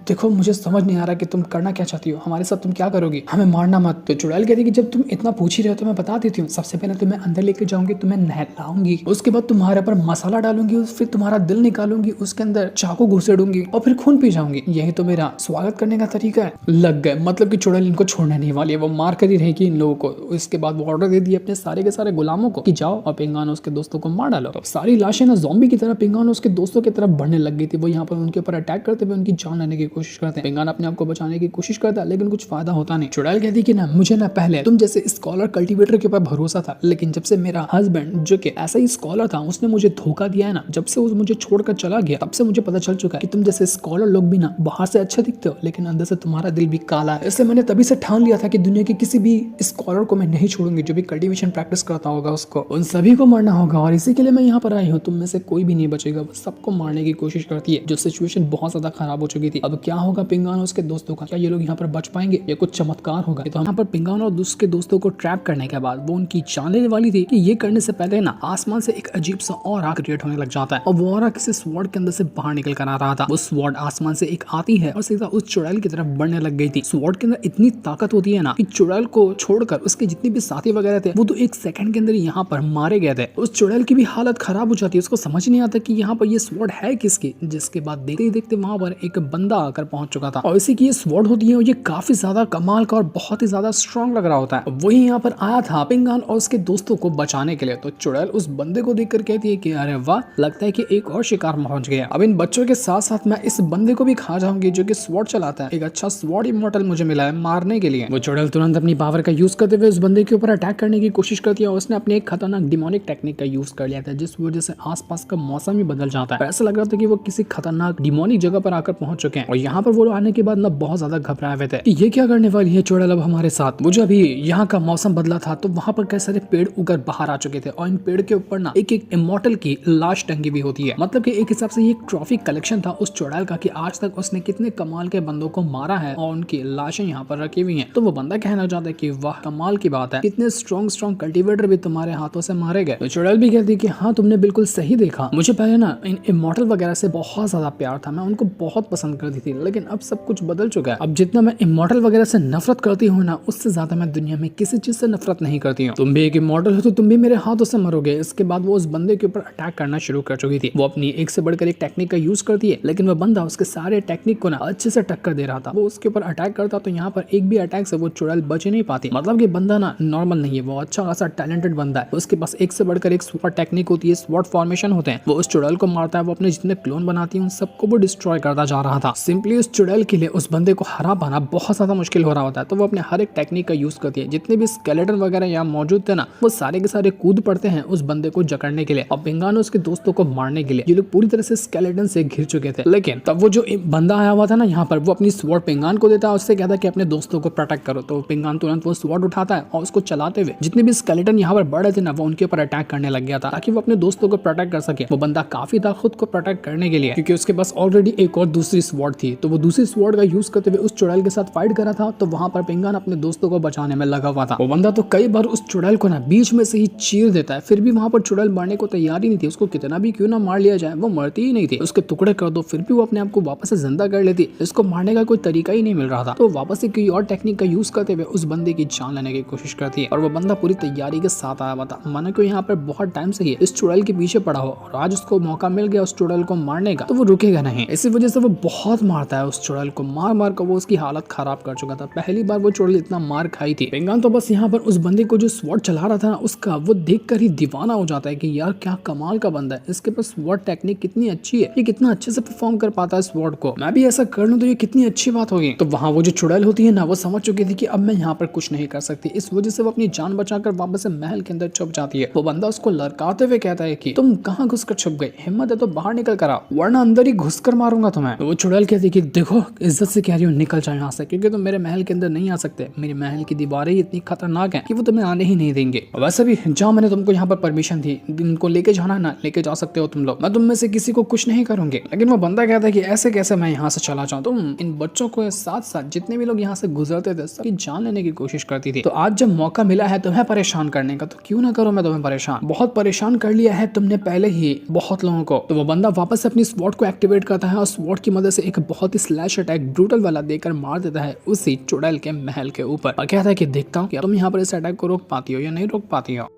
A: देखो मुझे समझ नहीं आ रहा कि तुम करना क्या चाहती हो, हमारे साथ तुम क्या करोगी, हमें मारना मत। तो चुड़ैल कहती है कि जब तुम इतना पूछ ही रहे हो तो मैं बता देती हूँ, सबसे पहले तुम्हें अंदर लेकर जाऊंगी, तुम्हें नहलाऊंगी, उसके बाद तुम्हारे ऊपर मसाला डालूंगी, फिर तुम्हारा दिल निकालूंगी, उसके अंदर चाकू घुसेड़ूंगी और फिर खून पी जाऊंगी। यही तो मेरा स्वागत करने का तरीका है। लग गए, मतलब कि चुड़ैल इनको छोड़ने नहीं वाली है, वो मार कर ही रहेगी इन लोगों को। इसके बाद वो ऑर्डर दे दिया अपने सारे के सारे गुलामों को कि जाओ और पिंगान उसके दोस्तों को मार डालो। तो सारी लाशें ना ज़ॉम्बी की तरह पिंगान उसके दोस्तों की तरफ बढ़ने लग गई थी। वो यहाँ पर उनके ऊपर अटैक करते हुए उनकी जान लेने की कोशिश करते हैं। पिंगान अपने आप को बचाने की कोशिश करता है, लेकिन कुछ फायदा होता नहीं। चुड़ैल कहती कि ना मुझे ना पहले तुम जैसे स्कॉलर कल्टीवेटर के ऊपर भरोसा था, लेकिन जब से मेरा हस्बैंड जो कि ऐसा ही स्कॉलर था उसने मुझे धोखा दिया है ना, जब से वो मुझे छोड़कर चला गया, तब से मुझे पता चल चुका है कि तुम जैसे स्कॉलर लोग भी ना बाहर से अच्छे दिखते हो, लेकिन अंदर से तुम्हारा दिल भी काला है। इसलिए मैंने तभी से ठान लिया था कि दुनिया के किसी भी स्कॉलर को मैं नहीं छोड़ूंगी, जो भी कल्टीवेशन प्रैक्टिस करता होगा उसको, उन सभी को मारना होगा। और इसी के लिए मैं यहाँ पर आई हूँ, तुम में से कोई भी नहीं बचेगा। वो सबको मारने की कोशिश करती है। जो सिचुएशन बहुत ज्यादा खराब हो चुकी थी, अब क्या होगा पिंगान और उसके दोस्तों का, क्या ये लोग यहाँ पर बच पाएंगे, ये कुछ चमत्कार होगा। तो यहाँ पर पिंगान और उसके दोस्तों को ट्रैप करने के बाद वो उनकी जान लेने वाली थी कि ये करने से पहले ना आसमान से एक अजीब सा ऑरा क्रिएट होने लग जाता है, और वो ऑरा किसी स्वॉर्ड के अंदर से बाहर निकल कर आ रहा था। वो स्वॉर्ड आसमान से एक आती है और सीधा उस चुड़ैल की तरफ बढ़ने लग गई थी। स्वॉर्ड के अंदर इतनी ताकत होती है ना कि चुड़ैल को छोड़कर उसके जितने भी साथी वगैरह थे वो तो एक सेकंड के अंदर यहाँ पर मारे गए थे। उस चुड़ैल की भी हालत खराब हो जाती है, उसको समझ नहीं आता कि यहाँ पर ये स्वॉर्ड है किसकी। जिसके बाद देखते ही देखते वहां पर एक बंदा आकर पहुंच चुका था, और इसी की ये स्वॉर्ड होती है और ये काफी ज्यादा कमाल का और बहुत ही ज्यादा स्ट्रॉन्ग लग रहा होता है। वही यहाँ पर आया था पिंगान और उसके दोस्तों को बचाने के लिए। तो चुड़ैल उस बंदे को देखकर कहती है कि अरे वाह, लगता है कि एक और शिकार पहुंच गया। अब इन बच्चों के साथ साथ मैं इस बंदे को भी खा जाऊंगी जो कि स्वॉर्ड चलाता है। एक अच्छा स्वॉर्ड इमॉर्टल मुझे मिला है मारने के लिए। वो चुड़ैल तुरंत अपनी पावर का यूज करते हुए उस बंदे के ऊपर अटैक करने की कोशिश करती है, और उसने अपने एक खतरनाक डिमोनिक टेक्निक का यूज कर लिया था, जिस वजह से आसपास का मौसम ही बदल जाता है। ऐसा लग रहा था कि वो किसी खतरनाक डिमोनिक जगह पर आकर पहुंच चुके हैं। और यहाँ पर वो आने के बाद ना बहुत ज्यादा घबराए हुए थे कि ये क्या करने वाली है चुड़ैल अब हमारे साथ। मुझे अभी यहाँ का मौसम बदला था तो वहां पर कई सारे पेड़ उगर बाहर आ चुके थे, और इन पेड़ के ऊपर ना एक एक इमॉर्टल की लाश टंगी हुई होती है। मतलब कि एक हिसाब से ये एक ट्रॉफी कलेक्शन था उस चुड़ैल का कि आज तक उसने कितने कमाल के बंदों को मारा है और उनकी लाशें यहाँ पर रखी हुई हैं। तो वो बंदा कहना चाहता है कि वाह कमाल की बात है, कितने स्ट्रॉन्ग कल्टीवेटर भी तुम्हारे हाथों से मारे गए। तो चुड़ैल भी कहती है कि हाँ तुमने बिल्कुल सही देखा, मुझे पहले ना इन इमॉर्टल वगैरह से बहुत ज्यादा प्यार था, मैं उनको बहुत पसंद करती थी, लेकिन अब सब कुछ बदल चुका है। अब जितना मैं इमॉर्टल वगैरह से नफरत करती हूँ ना, उससे ज्यादा मैं दुनिया में किसी चीज से नफरत नहीं करती हूँ। तुम भी एक इमॉर्टल हो तो तुम भी मेरे हाथों से मरोगे। इसके बाद वो उस बंदे के ऊपर अटैक करना शुरू कर चुकी थी। वो अपनी एक से बढ़कर एक टेक्निक का यूज करती है, लेकिन वह बंदा उसके सारे टेक्निक को ना अच्छे से टक्कर दे रहा था। वो उसके ऊपर अटैक करता तो यहाँ पर एक भी अटैक से वो चुड़ैल बच ही नहीं पाती। मतलब कि बंदा ना नॉर्मल नहीं है, वो अच्छा खासा टैलेंटेड बंदा है। उसके पास एक से बढ़कर एक सुपर टेक्निक होती है, स्वॉर्ड फॉर्मेशन होते हैं। वो उस चुड़ैल को मारता है, वो अपने जितने क्लोन बनाती है उन सबको वो डिस्ट्रॉय करता जा रहा था। सिंपली उस चुड़ैल के लिए उस बंदे को हरा पाना बहुत ज्यादा मुश्किल हो रहा होता है, तो वो अपने हर एक टेक्निक का यूज करती है। जितने भी स्केलेटन वगैरह यहाँ मौजूद थे ना, वो सारे के सारे कूद पड़ते हैं उस बंदे को जकड़ने के लिए और पिंगान उसके दोस्तों को मारने के लिए। ये लोग पूरी तरह से स्केलेटन से घिर चुके थे। लेकिन तब वो जो बंदा आया हुआ था ना यहाँ पर, वो अपनी स्वॉर्ड पिंगान को देता है, उससे कहता है कि अपने दोस्तों को प्रोटेक्ट करो। तो पिंगान तुरंत वो स्वॉर्ड उठाता है और उसको चलाते हुए जितने भी स्केलेटन यहाँ पर बढ़ रहे थे ना, वो उनके ऊपर अटैक करने लग गया था ताकि वो अपने दोस्तों को प्रोटेक्ट कर सके। वो बंदा काफी था खुद को प्रोटेक्ट करने के लिए, क्योंकि उसके पास ऑलरेडी एक और दूसरी स्वॉर्ड थी। तो वो दूसरी स्वॉर्ड का यूज करते हुए उस चुड़ैल के साथ फाइट करा था। तो वहां पर पिंगान अपने दोस्तों को बचाने में लगा हुआ था। वो बंदा तो कई बार उस चुड़ैल को ना बीच में से ही चीर देता है, फिर भी वहां पर चुड़ैल मारने को तैयार ही नहीं थी। उसको कितना भी क्यों ना मार लिया जाए, वो मरती ही नहीं थी। उसके टुकड़े कर दो फिर भी वो अपने आप को वापस से जिंदा कर लेती। इसको मारने का कोई तरीका ही नहीं मिल रहा था। तो वापस से कोई और टेक्निक का यूज करते हुए उस बंदे की जान लेने की कोशिश करती है। और वो बंदा पूरी तैयारी के साथ आया हुआ था, मानो कि यहाँ पर बहुत टाइम से ही इस चुड़ैल के पीछे पड़ा हो और आज उसको मौका मिल गया उस चुड़ैल को मारने का, तो वो रुकेगा नहीं। इसी वजह से वो बहुत मारता है उस चुड़ैल को। मार मार कर वो उसकी हालत खराब कर चुका था। पहली बार वो चुड़ैल इतना मार खाई थी। पिंगान तो बस यहाँ पर उस बंदे को जो स्वॉर्ड चला रहा था ना, उसका वो देखकर ही दीवाना हो जाता है कि यार क्या कमाल का बंदा है, इसके पास स्वॉर्ड टेक्निक कितनी अच्छी है, ये कितना अच्छे से परफॉर्म कर पाता है स्वॉर्ड को। मैं भी ऐसा कर लूं तो ये कितनी अच्छी बात होगी। तो वहां वो जो चुड़ैल होती है ना, वो समझ चुकी थी कि अब मैं यहाँ पर कुछ नहीं कर सकती। इस वजह से वो अपनी जान बचाकर वापस से महल के अंदर छुप जाती है। वो बंदा उसको लड़काते हुए कहता है कि तुम कहाँ घुस कर छुप गई, हिम्मत है तो बाहर निकल कर आओ वरना अंदर ही घुस कर मारूंगा तुम्हें। तो वो चुड़ैल कहती है कि देखो इज्जत से कह रही हूँ निकल जाओ यहाँ से, क्योंकि तुम मेरे महल के अंदर नहीं आ सकते। मेरे महल की दीवारें ही इतनी खतरनाक हैं कि वो तुम्हें आने ही नहीं देंगे। वैसे भी जाओ, मैंने तुमको यहाँ पर परमिशन थी, इनको लेके जाना ना, लेके जा सकते हो तुम लोग, मैं तुम में से किसी को कुछ नहीं करूंगी। लेकिन वो बंदा कहता है कि ऐसे कैसे मैं यहाँ से चला जाऊँ। तुम इन बच्चों को साथ साथ जितने भी लोग यहाँ से गुजरते थे सबकी जान लेने की कोशिश करती थी। तो आज जब मौका मिला है तुम्हें परेशान करने का, तो क्यों ना करो मैं तुम्हें परेशान। बहुत परेशान कर लिया है तुमने पहले ही बहुत लोगों को। तो वो बंदा वापस से अपनी स्वॉर्ड को एक्टिवेट करता है और स्वॉर्ड की मदद से एक बहुत ही स्लैश अटैक ब्रूटल वाला देकर मार देता है उसी चुड़ैल के महल के ऊपर और कहता है कि देखता हूँ कि तुम यहाँ पर इस अटैक को रोक पाती हो या नहीं रोक पाती हो।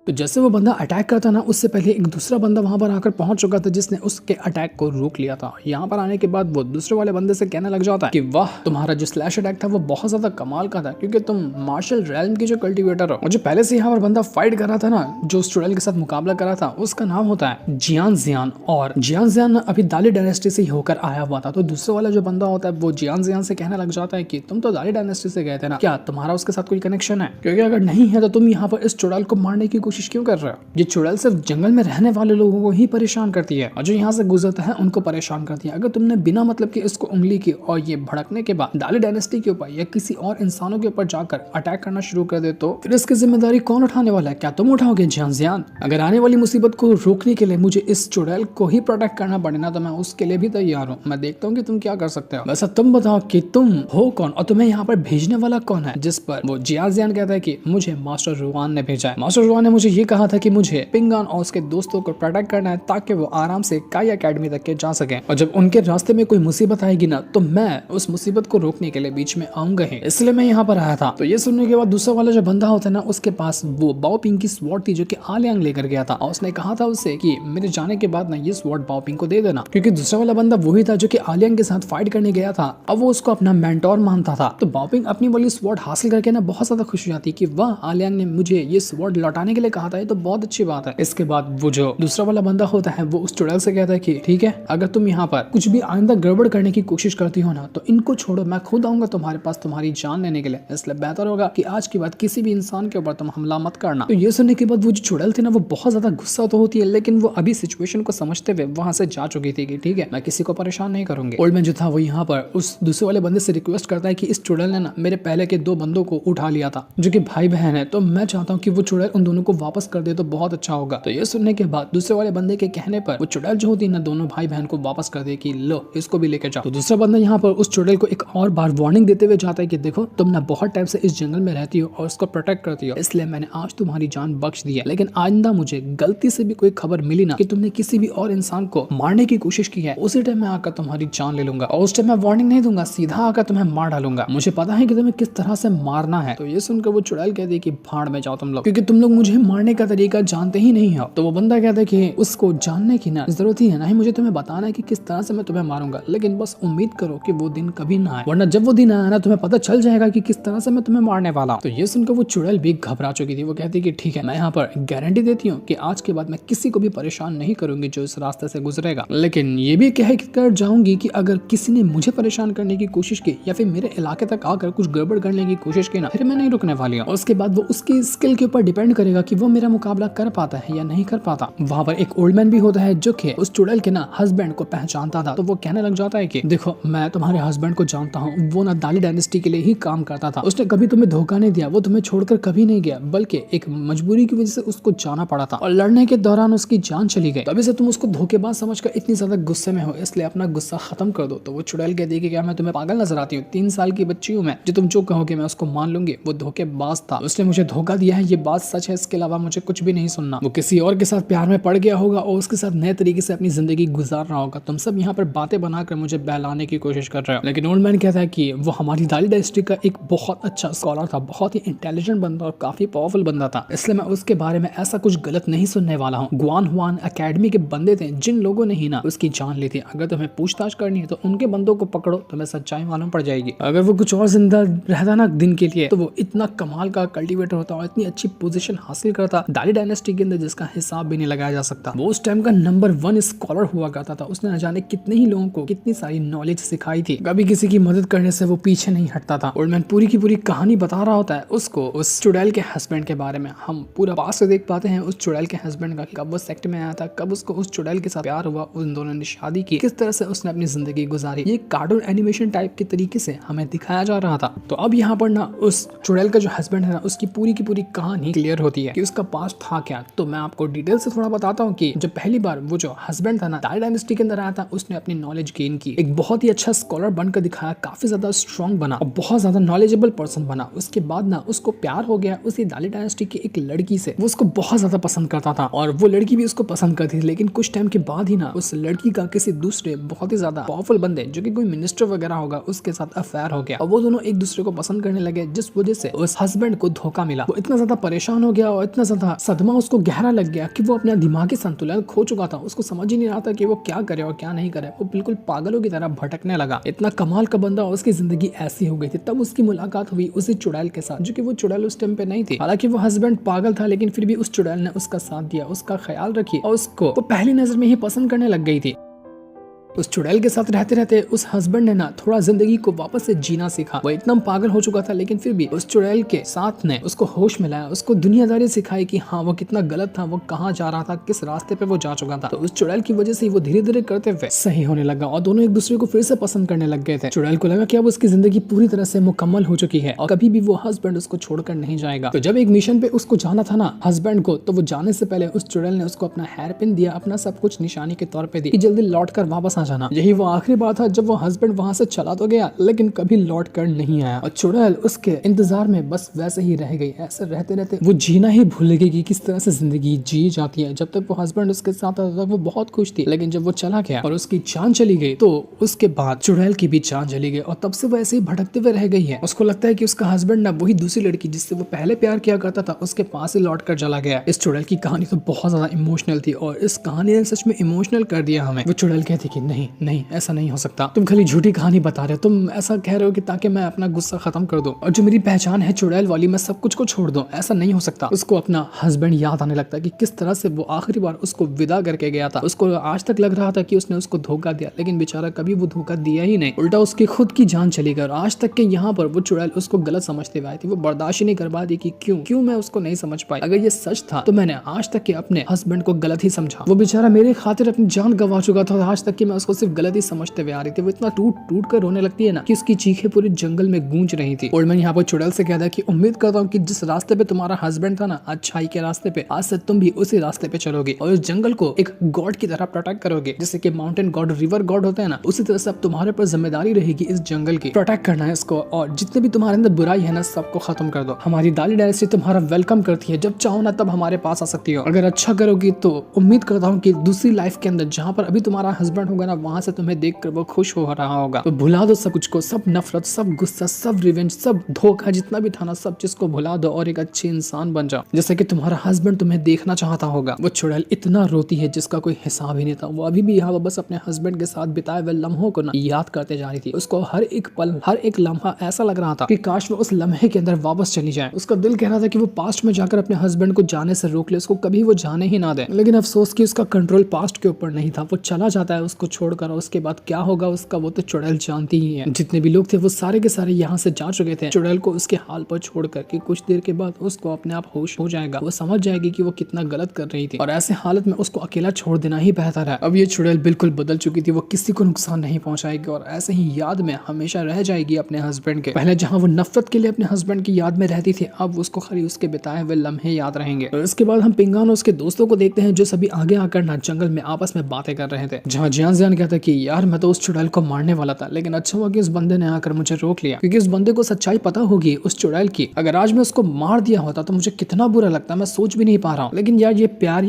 A: तो जैसे वो बंदा अटैक करता ना, उससे पहले एक दूसरा बंदा वहां पर आकर पहुंच चुका था जिसने उसके अटैक को रोक लिया था। यहाँ पर आने के बाद वो दूसरे वाले बंदे से कहने लग जाता है कि वाह तुम्हारा जो स्लैश अटैक था वो बहुत ज्यादा कमाल का था, क्योंकि तुम मार्शल रेल्म की जो कल्टिवेटर हो। मुझे पहले से यहाँ पर बंदा फाइट कर रहा था ना, जो चुड़ैल के साथ मुकाबला कर रहा था, उसका नाम होता है जियान जियान। और जियान जियान अभी दाली डायनेस्टी से होकर आया हुआ था। तो दूसरे वाला जो बंदा होता है वो जियान जियान से कहने लग जाता है कि तुम तो दाली डायनेस्टी से गए थे ना, क्या तुम्हारा उसके साथ कोई कनेक्शन है? क्योंकि अगर नहीं है तो तुम यहाँ पर इस चुड़ैल को मारने की कोशिश क्यों कर रहे हो? ये चुड़ैल सिर्फ जंगल में रहने वाले लोगों को ही परेशान करती है और जो यहाँ से गुजरता है उनको परेशान करती है। अगर तुमने बिना मतलब के इसको उंगली की और ये भड़कने के बाद दाली डायनेस्टी के ऊपर या किसी और इंसानों के ऊपर जाकर अटैक करना शुरू कर दे, तो फिर इसकी जिम्मेदारी कौन उठाने वाला है? क्या तुम उठाओगे जियान जियान? अगर आने वाली मुसीबत को रोकने के लिए मुझे इस चुड़ैल को ही प्रोटेक्ट करना पड़े ना, तो मैं उसके लिए भी तैयार हूँ। मैं देखता हूँ कि तुम क्या कर सकते हो। वैसे तुम बताओ कि तुम हो कौन और तुम्हें यहाँ पर भेजने वाला कौन है? जिस पर वो जियान जियान कहता है कि मुझे मास्टर रुआन ने भेजा है। मास्टर रुआन ने मुझे ये कहा था कि मुझे पिंगान और उसके दोस्तों को प्रोटेक्ट करना है ताकि वो आराम से काई एकेडमी तक के जा सके, और जब उनके रास्ते में कोई मुसीबत आएगी ना, तो मैं उस मुसीबत को रोकने के लिए बीच में आऊंगा ही, इसलिए मैं यहाँ पर आया था। तो ये सुनने के बाद दूसरा वाला जो बंदा होता है ना, उसके पास वो बाओपिंग की स्वॉर्ड थी जो कि आलियांग लेकर गया था और उसने कहा था उससे कि मेरे जाने के बाद ना ये स्वॉर्ड बाओपिंग को दे देना, क्योंकि दूसरा वाला बंदा वही था जो कि आलियांग के साथ फाइट करने गया था। अब वो उसको अपना मेंटोर मानता था। तो बाओपिंग अपनी वाली स्वॉर्ड हासिल करके ना बहुत ज्यादा खुश हो जाती है कि वाह आलियांग ने मुझे ये स्वॉर्ड लौटाने के लिए कहा था, ये तो बहुत अच्छी बात है। इसके बाद वो जो दूसरा वाला बंदा होता है वो उस चुड़ैल से कहता है कि ठीक है, अगर तुम यहाँ पर कुछ भी आइंदा गड़बड़ करने की कोशिश करती हो ना, तो इनको छोड़ो, मैं खुद आऊंगा तुम्हारे पास तुम्हारी जान लेने के लिए। इसलिए बेहतर होगा कि आज के बाद किसी भी इंसान के ऊपर तुम हमला मत करना। तो ये सुनने के बाद वो जो चुड़ैल थी ना, वो बहुत ज्यादा गुस्सा तो होती है, लेकिन वो अभी सिचुएशन को समझते हुए वहां से जा चुकी थी कि ठीक है, मैं किसी को परेशान नहीं करूंगी। ओल्ड मैन जो था वो यहाँ पर उस दूसरे वाले बंदे से रिक्वेस्ट करता है कि इस चुड़ैल ने ना मेरे पहले के 2 बंदों को उठा लिया था जो कि भाई बहन है, तो मैं चाहता हूँ कि वो चुड़ैल उन दोनों को वापस कर दे तो बहुत अच्छा होगा। तो ये सुनने के बाद दूसरे वाले बंदे के कहने पर वो चुड़ैल जो होती है ना दोनों भाई बहन को वापस कर दे कि लो इसको भी लेकर जाओ। तो दूसरा बंदा यहाँ पर उस चुड़ैल को एक और बार वार्निंग देते हुए जाता है कि देखो तुम ना बहुत टाइम से इस जंगल में रहती हो और उसको प्रोटेक्ट करती हो, इसलिए मैंने आज तुम्हारी जान बख्श दी है, लेकिन आइंदा मुझे गलती से भी कोई खबर मिली ना कि तुमने किसी भी और इंसान को मारने की कोशिश की है, उसी टाइम मैं आकर तुम्हारी जान ले लूंगा और उस टाइम मैं वार्निंग नहीं दूंगा, सीधा आकर तुम्हें मार डालूंगा। मुझे पता है कि तुम्हें किस तरह से मारना है। तो ये सुनकर वो चुड़ैल कहती है कि भाड़ में जाओ तुम लोग, क्योंकि तुम लोग मुझे मारने का तरीका जानते ही नहीं हो। तो वो बंदा कहता है कि उसको जानने की ना जरूरत ही है, ना ही मुझे तुम्हें बताना है कि किस तरह से मैं तुम्हें मारूंगा, लेकिन बस उम्मीद करो कि वो दिन कभी ना आए, वरना जब वो दिन आया ना तुम्हें पता चल जाएगा कि किस तरह से मैं तुम्हें मारने वाला हूं। तो ये सुनकर वो चुड़ैल भी घबरा चुकी थी। वो कहती कि ठीक है, मैं यहाँ पर गारंटी देती हूँ कि आज के बाद मैं किसी को भी परेशान नहीं करूंगी जो इस रास्ते से गुजरेगा, लेकिन ये भी कह कर जाऊंगी कि अगर किसी ने मुझे परेशान करने की कोशिश की या फिर मेरे इलाके तक आकर कुछ गड़बड़ करने की कोशिश की ना, फिर मैं नहीं रुकने वाली हूँ। उसके बाद वो उसकी स्किल के ऊपर डिपेंड करेगा कि वो मेरा मुकाबला कर पाता है या नहीं कर पाता। वहाँ पर एक ओल्ड मैन भी होता है जो कि उस चुड़ैल के ना हस्बैंड को पहचानता था। तो वो कहने लग जाता है कि देखो मैं तुम्हारे हस्बैंड को जानता हूँ, वो ना दाली डायनेस्टी के लिए ही काम करता था, उसने कभी तुम्हें धोखा नहीं दिया, वो तुम्हें छोड़कर कभी नहीं गया, बल्कि एक मजबूरी की वजह से उसको जाना पड़ा था और लड़ने के दौरान उसकी जान चली गई। तभी से तुम उसको धोखेबाज समझकर इतनी ज्यादा गुस्से में हो, इसलिए अपना गुस्सा खत्म कर दो। तो वो चुड़ैल कहती है कि क्या मैं तुम्हें पागल नजर आती हूँ? 3 साल की बच्ची हूँ मैं, जो तुम जो कहोगे मैं उसको मान लूंगी। वो धोखेबाज था, उसने मुझे धोखा दिया है, ये बात सच है, इसके अलावा मुझे कुछ भी नहीं सुनना। वो किसी और के साथ प्यार में पड़ गया होगा और उसके साथ नए तरीके से अपनी जिंदगी गुजार रहा होगा। तुम सब यहाँ पर बातें बनाकर मुझे बहलाने की कोशिश कर रहे हो। लेकिन ओल्ड मैन कहता है कि वो हमारी दाली डायनेस्टी का एक बहुत अच्छा स्कॉलर था, बहुत ही इंटेलिजेंट बंदा और काफी पावरफुल बंदा था, इसलिए मैं उसके बारे में ऐसा कुछ गलत नहीं सुनने वाला हूँ। गुआन हुआन एकेडमी के बंदे थे जिन लोगों ने ही ना उसकी जान ली थी। अगर तुम्हें पूछताछ करनी है तो उनके बंदों को पकड़ो, तुम्हें सच्चाई मालूम पड़ जाएगी। अगर वो कुछ और जिंदा रहता ना दिन के लिए तो वो इतना कमाल का कल्टीवेटर होता और इतनी अच्छी पोजीशन हासिल करता दाली डायनेस्टी के अंदर जिसका हिसाब भी नहीं लगाया जा सकता। वो उस टाइम का नंबर 1 स्कॉलर हुआ करता था। उसने न जाने कितने ही लोगों को कितनी सारी नॉलेज सिखाई थी, कभी किसी की मदद करने से वो पीछे नहीं हटता था। ओल्ड मैन पूरी की पूरी कहानी बता रहा होता है उसको उस चुड़ैल के हस्बैंड के बारे में। हम पूरा पास से देख पाते हैं उस चुड़ैल के हस्बैंड का, कब वो सेक्ट में आया था, कब उसको उस चुड़ैल के साथ प्यार हुआ, उन दोनों ने शादी की, किस तरह से उसने अपनी जिंदगी गुजारी। ये कार्टून एनिमेशन टाइप के तरीके से हमें दिखाया जा रहा था। तो अब यहाँ पर ना उस चुड़ैल का जो हस्बैंड है ना उसकी पूरी की पूरी कहानी क्लियर होती है कि उसका पास्ट था क्या। तो मैं आपको डिटेल से थोड़ा बताता हूँ कि जब पहली बार वो जो हस्बैंड था ना दाली डायनेस्टी के अंदर आया था, उसने अपनी नॉलेज गेन की, एक बहुत ही अच्छा स्कॉलर बनकर दिखाया, काफी ज्यादा स्ट्रॉन्ग बना और बहुत ज्यादा नॉलेजेबल पर्सन बना। उसके बाद ना उसको प्यार हो गया उसी दाली डायनेस्टी की एक लड़की से। वो उसको बहुत ज्यादा पसंद करता था और वो लड़की भी उसको पसंद करती थी। लेकिन कुछ टाइम के बाद ही ना उस लड़की का किसी दूसरे बहुत ही ज्यादा पावरफुल बंदे जो कि कोई मिनिस्टर वगैरह होगा उसके साथ अफेयर हो गया और वो दोनों एक दूसरे को पसंद करने लगे, जिस वजह से उस हस्बैंड को धोखा मिला। वो इतना ज्यादा परेशान हो गया और इतना ज्यादा सदमा उसको गहरा लग गया कि वो अपना दिमागी संतुलन खो चुका था। उसको समझ ही नहीं रहा था कि वो क्या करे और क्या नहीं करे। वो बिल्कुल पागलों की तरह भटकने लगा। इतना कमाल का बंदा और उसकी जिंदगी ऐसी हो गई थी। तब उसकी मुलाकात हुई उसी चुड़ैल के साथ, जो कि वो चुड़ैल उस टाइम पे नहीं थी। हालांकि वो हस्बैंड पागल था लेकिन फिर भी उस चुड़ैल ने उसका साथ दिया, उसका ख्याल रखी और उसको वो पहली नजर में ही पसंद करने लग गई थी। उस चुड़ैल के साथ रहते रहते उस हस्बैंड ने ना थोड़ा जिंदगी को वापस से जीना सीखा। वो इतना पागल हो चुका था लेकिन फिर भी उस चुड़ैल के साथ ने उसको होश मिलाया, उसको दुनियादारी सिखाई कि हाँ वो कितना गलत था, वो कहाँ जा रहा था, किस रास्ते पे वो जा चुका था। तो उस चुड़ैल की वजह से वो धीरे धीरे करते हुए सही होने लगा और दोनों एक दूसरे को फिर से पसंद करने लग गए थे। चुड़ैल को लगा कि अब उसकी जिंदगी पूरी तरह से मुकम्मल हो चुकी है और कभी भी वो हस्बैंड उसको छोड़कर नहीं जाएगा। तो जब एक मिशन पे उसको जाना था ना हस्बैंड को, तो वो जाने से पहले उस चुड़ैल ने उसको अपना हेयर पिन दिया, अपना सब कुछ निशानी के तौर पे दी कि जल्दी लौट कर वापस आ जाना। यही वो आखिरी बार था जब वो हस्बैंड वहां से चला तो गया लेकिन कभी लौट कर नहीं आया और चुड़ैल उसके इंतजार में बस वैसे ही रह गई। ऐसे रहते रहते वो जीना ही भूल गई कि किस तरह से जिंदगी जी जाती है। जब तक वो हस्बैंड उसके साथ था तब वो बहुत खुश थी, लेकिन जब वो चला गया और उसकी जान चली गई तो उसके बाद चुड़ैल की भी जान चली गई और तब से वो ऐसे ही भटकते हुए रह गई है। उसको लगता है कि उसका हस्बैंड ना वही दूसरी लड़की जिससे वो पहले प्यार किया करता था उसके पास ही लौट कर चला गया। इस चुड़ैल की कहानी तो बहुत ज्यादा इमोशनल थी और इस कहानी ने सच में इमोशनल कर दिया हमें। वो चुड़ैल कहती कि नहीं नहीं ऐसा नहीं हो सकता, तुम खाली झूठी कहानी बता रहे हो, तुम ऐसा कह रहे हो कि ताकि मैं अपना गुस्सा खत्म कर दूं और जो मेरी पहचान है चुड़ैल वाली मैं सब कुछ को छोड़ दूं, ऐसा नहीं हो सकता। उसको अपना हस्बैंड याद आने लगता है कि किस तरह से वो आखिरी बार उसको विदा करके गया था। उसको आज तक लग रहा था कि उसने उसको धोखा दिया, लेकिन बेचारा कभी वो धोखा दिया ही नहीं, उल्टा उसकी खुद की जान चली गई। आज तक के यहाँ पर वो चुड़ैल उसको गलत समझते हुए आई थी। वो बर्दाश्त ही नहीं कर पाती कि क्यों मैं उसको नहीं समझ पाई। अगर ये सच था तो मैंने आज तक के अपने हस्बैंड को गलत ही समझा। वो बेचारा मेरे खातिर अपनी जान गंवा चुका था, आज तक कि मैं उसको सिर्फ गलत ही समझते हुए आ रही थी। वो इतना टूट टूट कर रोने लगती है ना कि उसकी चीखें पूरे जंगल में गूंज रही थी। ओल्ड मैन यहाँ पर चुड़ैल से कहता है कि उम्मीद करता हूँ कि जिस रास्ते पे तुम्हारा हस्बैंड था ना, अच्छाई के रास्ते पे, आज से तुम भी उसी रास्ते पे चलोगे और इस जंगल को एक गॉड की तरह प्रोटेक्ट करोगे। जैसे कि माउंटेन गॉड, रिवर गॉड होते हैं ना, उसी तरह से अब तुम्हारे पर जिम्मेदारी रहेगी इस जंगल की, प्रोटेक्ट करना है इसको, और जितने भी तुम्हारे अंदर बुराई है ना सबको खत्म कर दो। हमारी दाली डायनेस्टी तुम्हारा वेलकम करती है, जब चाहो ना तब हमारे पास आ सकती हो। अगर अच्छा करोगी तो उम्मीद करता हूँ कि दूसरी लाइफ के अंदर जहाँ पर अभी तुम्हारा हस्बैंड होगा ना, वहां से तुम्हें देख कर वो खुश हो रहा होगा। तो भुला दो सब कुछ को, सब नफरत, सब गुस्सा, सब रिवेंज, सब धोखा जितना भी था ना, सब चीज को भुला दो और एक अच्छे इंसान बन जाओ जैसे कि तुम्हारा हस्बैंड तुम्हें देखना चाहता होगा। वो चुड़ैल इतना रोती है जिसका कोई हिसाब ही नहीं था। वो अभी भी यहाँ बस अपने हस्बैंड के साथ बिताए हुए लम्हों को ना याद करते जा रही थी। उसको हर एक पल, हर एक लम्हा ऐसा लग रहा था कि काश वो उस लम्हे के अंदर वापस चली जाए। उसका दिल कह रहा था कि वो पास्ट में जाकर अपने हस्बैंड को जाने से रोक ले, उसको कभी वो जाने ही ना दे। लेकिन अफसोस कि उसका कंट्रोल पास्ट के ऊपर नहीं था। वो चला जाता है उसको छोड़कर, उसके बाद क्या होगा उसका वो तो चुड़ैल जानती ही है। जितने भी लोग थे वो सारे के सारे यहाँ से जा चुके थे चुड़ैल को उसके हाल पर छोड़कर, कि कुछ देर के बाद उसको अपने आप होश हो जाएगा। वो समझ जाएगी कि वो कितना गलत कर रही थी और ऐसे हालत में उसको अकेला छोड़ देना ही बेहतर है। अब ये चुड़ैल बिल्कुल बदल चुकी थी। वो किसी को नुकसान नहीं पहुंचाएगी और ऐसे ही याद में हमेशा रह जाएगी अपने हस्बैंड के। पहले जहाँ वो नफरत के लिए अपने हस्बैंड की याद में रहती थी, अब उसको खाली उसके बिताए हुए लम्हे याद रहेंगे। और इसके बाद हम पिंगान और उसके दोस्तों को देखते हैं जो सभी आगे आकर ना जंगल में आपस में बातें कर रहे थे। जहाँ जियान जियान कहता कि यार मैं तो उस चुड़ैल को मारने वाला था, लेकिन अच्छा हुआ कि उस बंदे ने आकर मुझे रोक लिया, क्योंकि उस बंदे को सच्चाई पता होगी उस चुड़ैल की। अगर आज मैं उसको मार दिया होता तो मुझे कितना बुरा लगता, मैं सोच भी नहीं पा रहा हूँ। लेकिन यार ये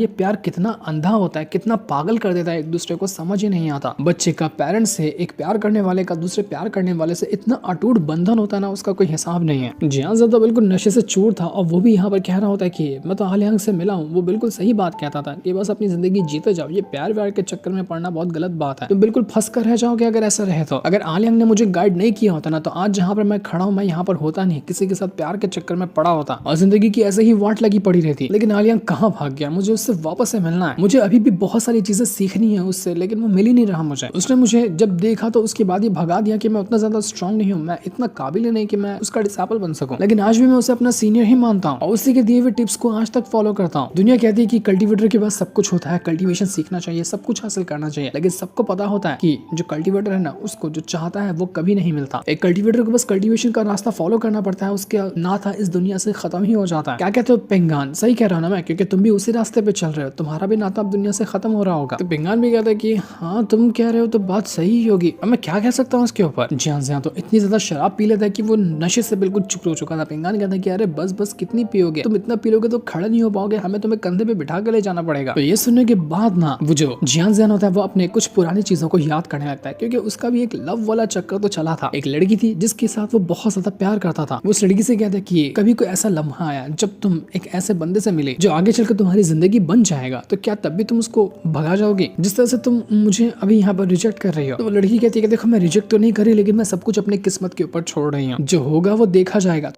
A: प्यार कितना अंधा होता है, कितना पागल कर देता है, एक दूसरे को समझ ही नहीं आता। बच्चे का पेरेंट्स से, एक प्यार करने वाले का दूसरे प्यार करने वाले से इतना अटूट बंधन होता है ना, उसका कोई हिसाब नहीं है। जियान ज्यादा बिल्कुल नशे से चूर था और वो भी यहाँ पर कह रहा होता है कि मैं तो आलियांग से मिला हूँ। वो बिल्कुल सही बात कहता था कि बस अपनी जिंदगी जीते जाओ, ये प्यार व्यार के चक्कर में पड़ना बहुत गलत बात है, तुम बिल्कुल फंस कर रह जाओगे अगर ऐसा रहे तो। अगर आलियांग ने मुझे गाइड नहीं किया होता ना, तो आज जहाँ पर मैं खड़ा हूँ मैं यहाँ पर होता नहीं, किसी के साथ प्यार के चक्कर में पड़ा होता और जिंदगी की ऐसे ही वाट लगी पड़ी रहती। लेकिन आलियांग कहाँ भाग गया, मुझे उससे वापस से मिलना है। मुझे अभी भी बहुत सारी चीजें सीखनी है उससे, लेकिन वो मिल ही नहीं रहा मुझे। उसने मुझे जब देखा तो उसके बाद ही भगा दिया कि मैं उतना ज्यादा स्ट्रांग नहीं हूँ, मैं इतना काबिल ही नहीं कि मैं उसका डिसाइपल बन सकूं। लेकिन आज भी मैं उसे अपना सीनियर ही मानता हूँ और उसी के दिए हुए टिप्स को आज तक फॉलो करता हूँ। दुनिया कहती है कि कल्टीवेटर के पास सब कुछ होता है, कल्टीवेशन सीखना चाहिए, सब कुछ हासिल करना चाहिए, लेकिन सबको पता होता है कि जो कल्टीवेटर है ना, उसको जो चाहता है वो कभी नहीं मिलता। एक कल्टीवेटर को बस कल्टीवेशन का रास्ता फॉलो करना पड़ता है, उसके नाता इस दुनिया से खत्म ही हो जाता है। क्या कहते हो पिंगान? सही कह रहा हूं ना मैं, क्योंकि तुम भी उसी रास्ते पे चल रहे हो, तुम्हारा भी नाता अब दुनिया से खत्म हो रहा होगा। तो पिंगान भी कहता है कि हाँ तुम कह रहे हो तो बात सही होगी, अब मैं क्या कह सकता हूँ उसके ऊपर। जियान तो इतनी ज्यादा शराब पी लेता है कि वो नशे से बिल्कुल चुप हो चुका था। पिंगान कहता है कि अरे बस बस कितनी पियोगे, तुम इतना पी लोगे तो खड़ा नहीं हो पाओगे, हमें तुम्हें कंधे पे बिठा के ले जाना पड़ेगा। तो ये सुनने के बाद ना वो जो जियान होता है वो अपने कुछ पुरानी चीजों को याद करने लगता है, क्योंकि उसका भी एक लव वाला चक्कर तो चला था। एक लड़की थी जिसके साथ वो बहुत ज्यादा प्यार करता था। वो उस लड़की से कहता है कि कभी कोई ऐसा लम्हा आया जब तुम एक ऐसे बंदे से मिले जो आगे चलकर तुम्हारी जिंदगी बन जाएगा, तो क्या तब भी तुम उसको भगा जाओगे जिस तरह से तुम मुझे अभी यहाँ पर रिजेक्ट कर रही हो। तो वो लड़की कहती है कि देखो मैं रिजेक्ट तो नहीं कर रही, लेकिन मैं सब कुछ अपनी किस्मत के ऊपर छोड़ रही हूँ, जो होगा वो देखा जाएगा।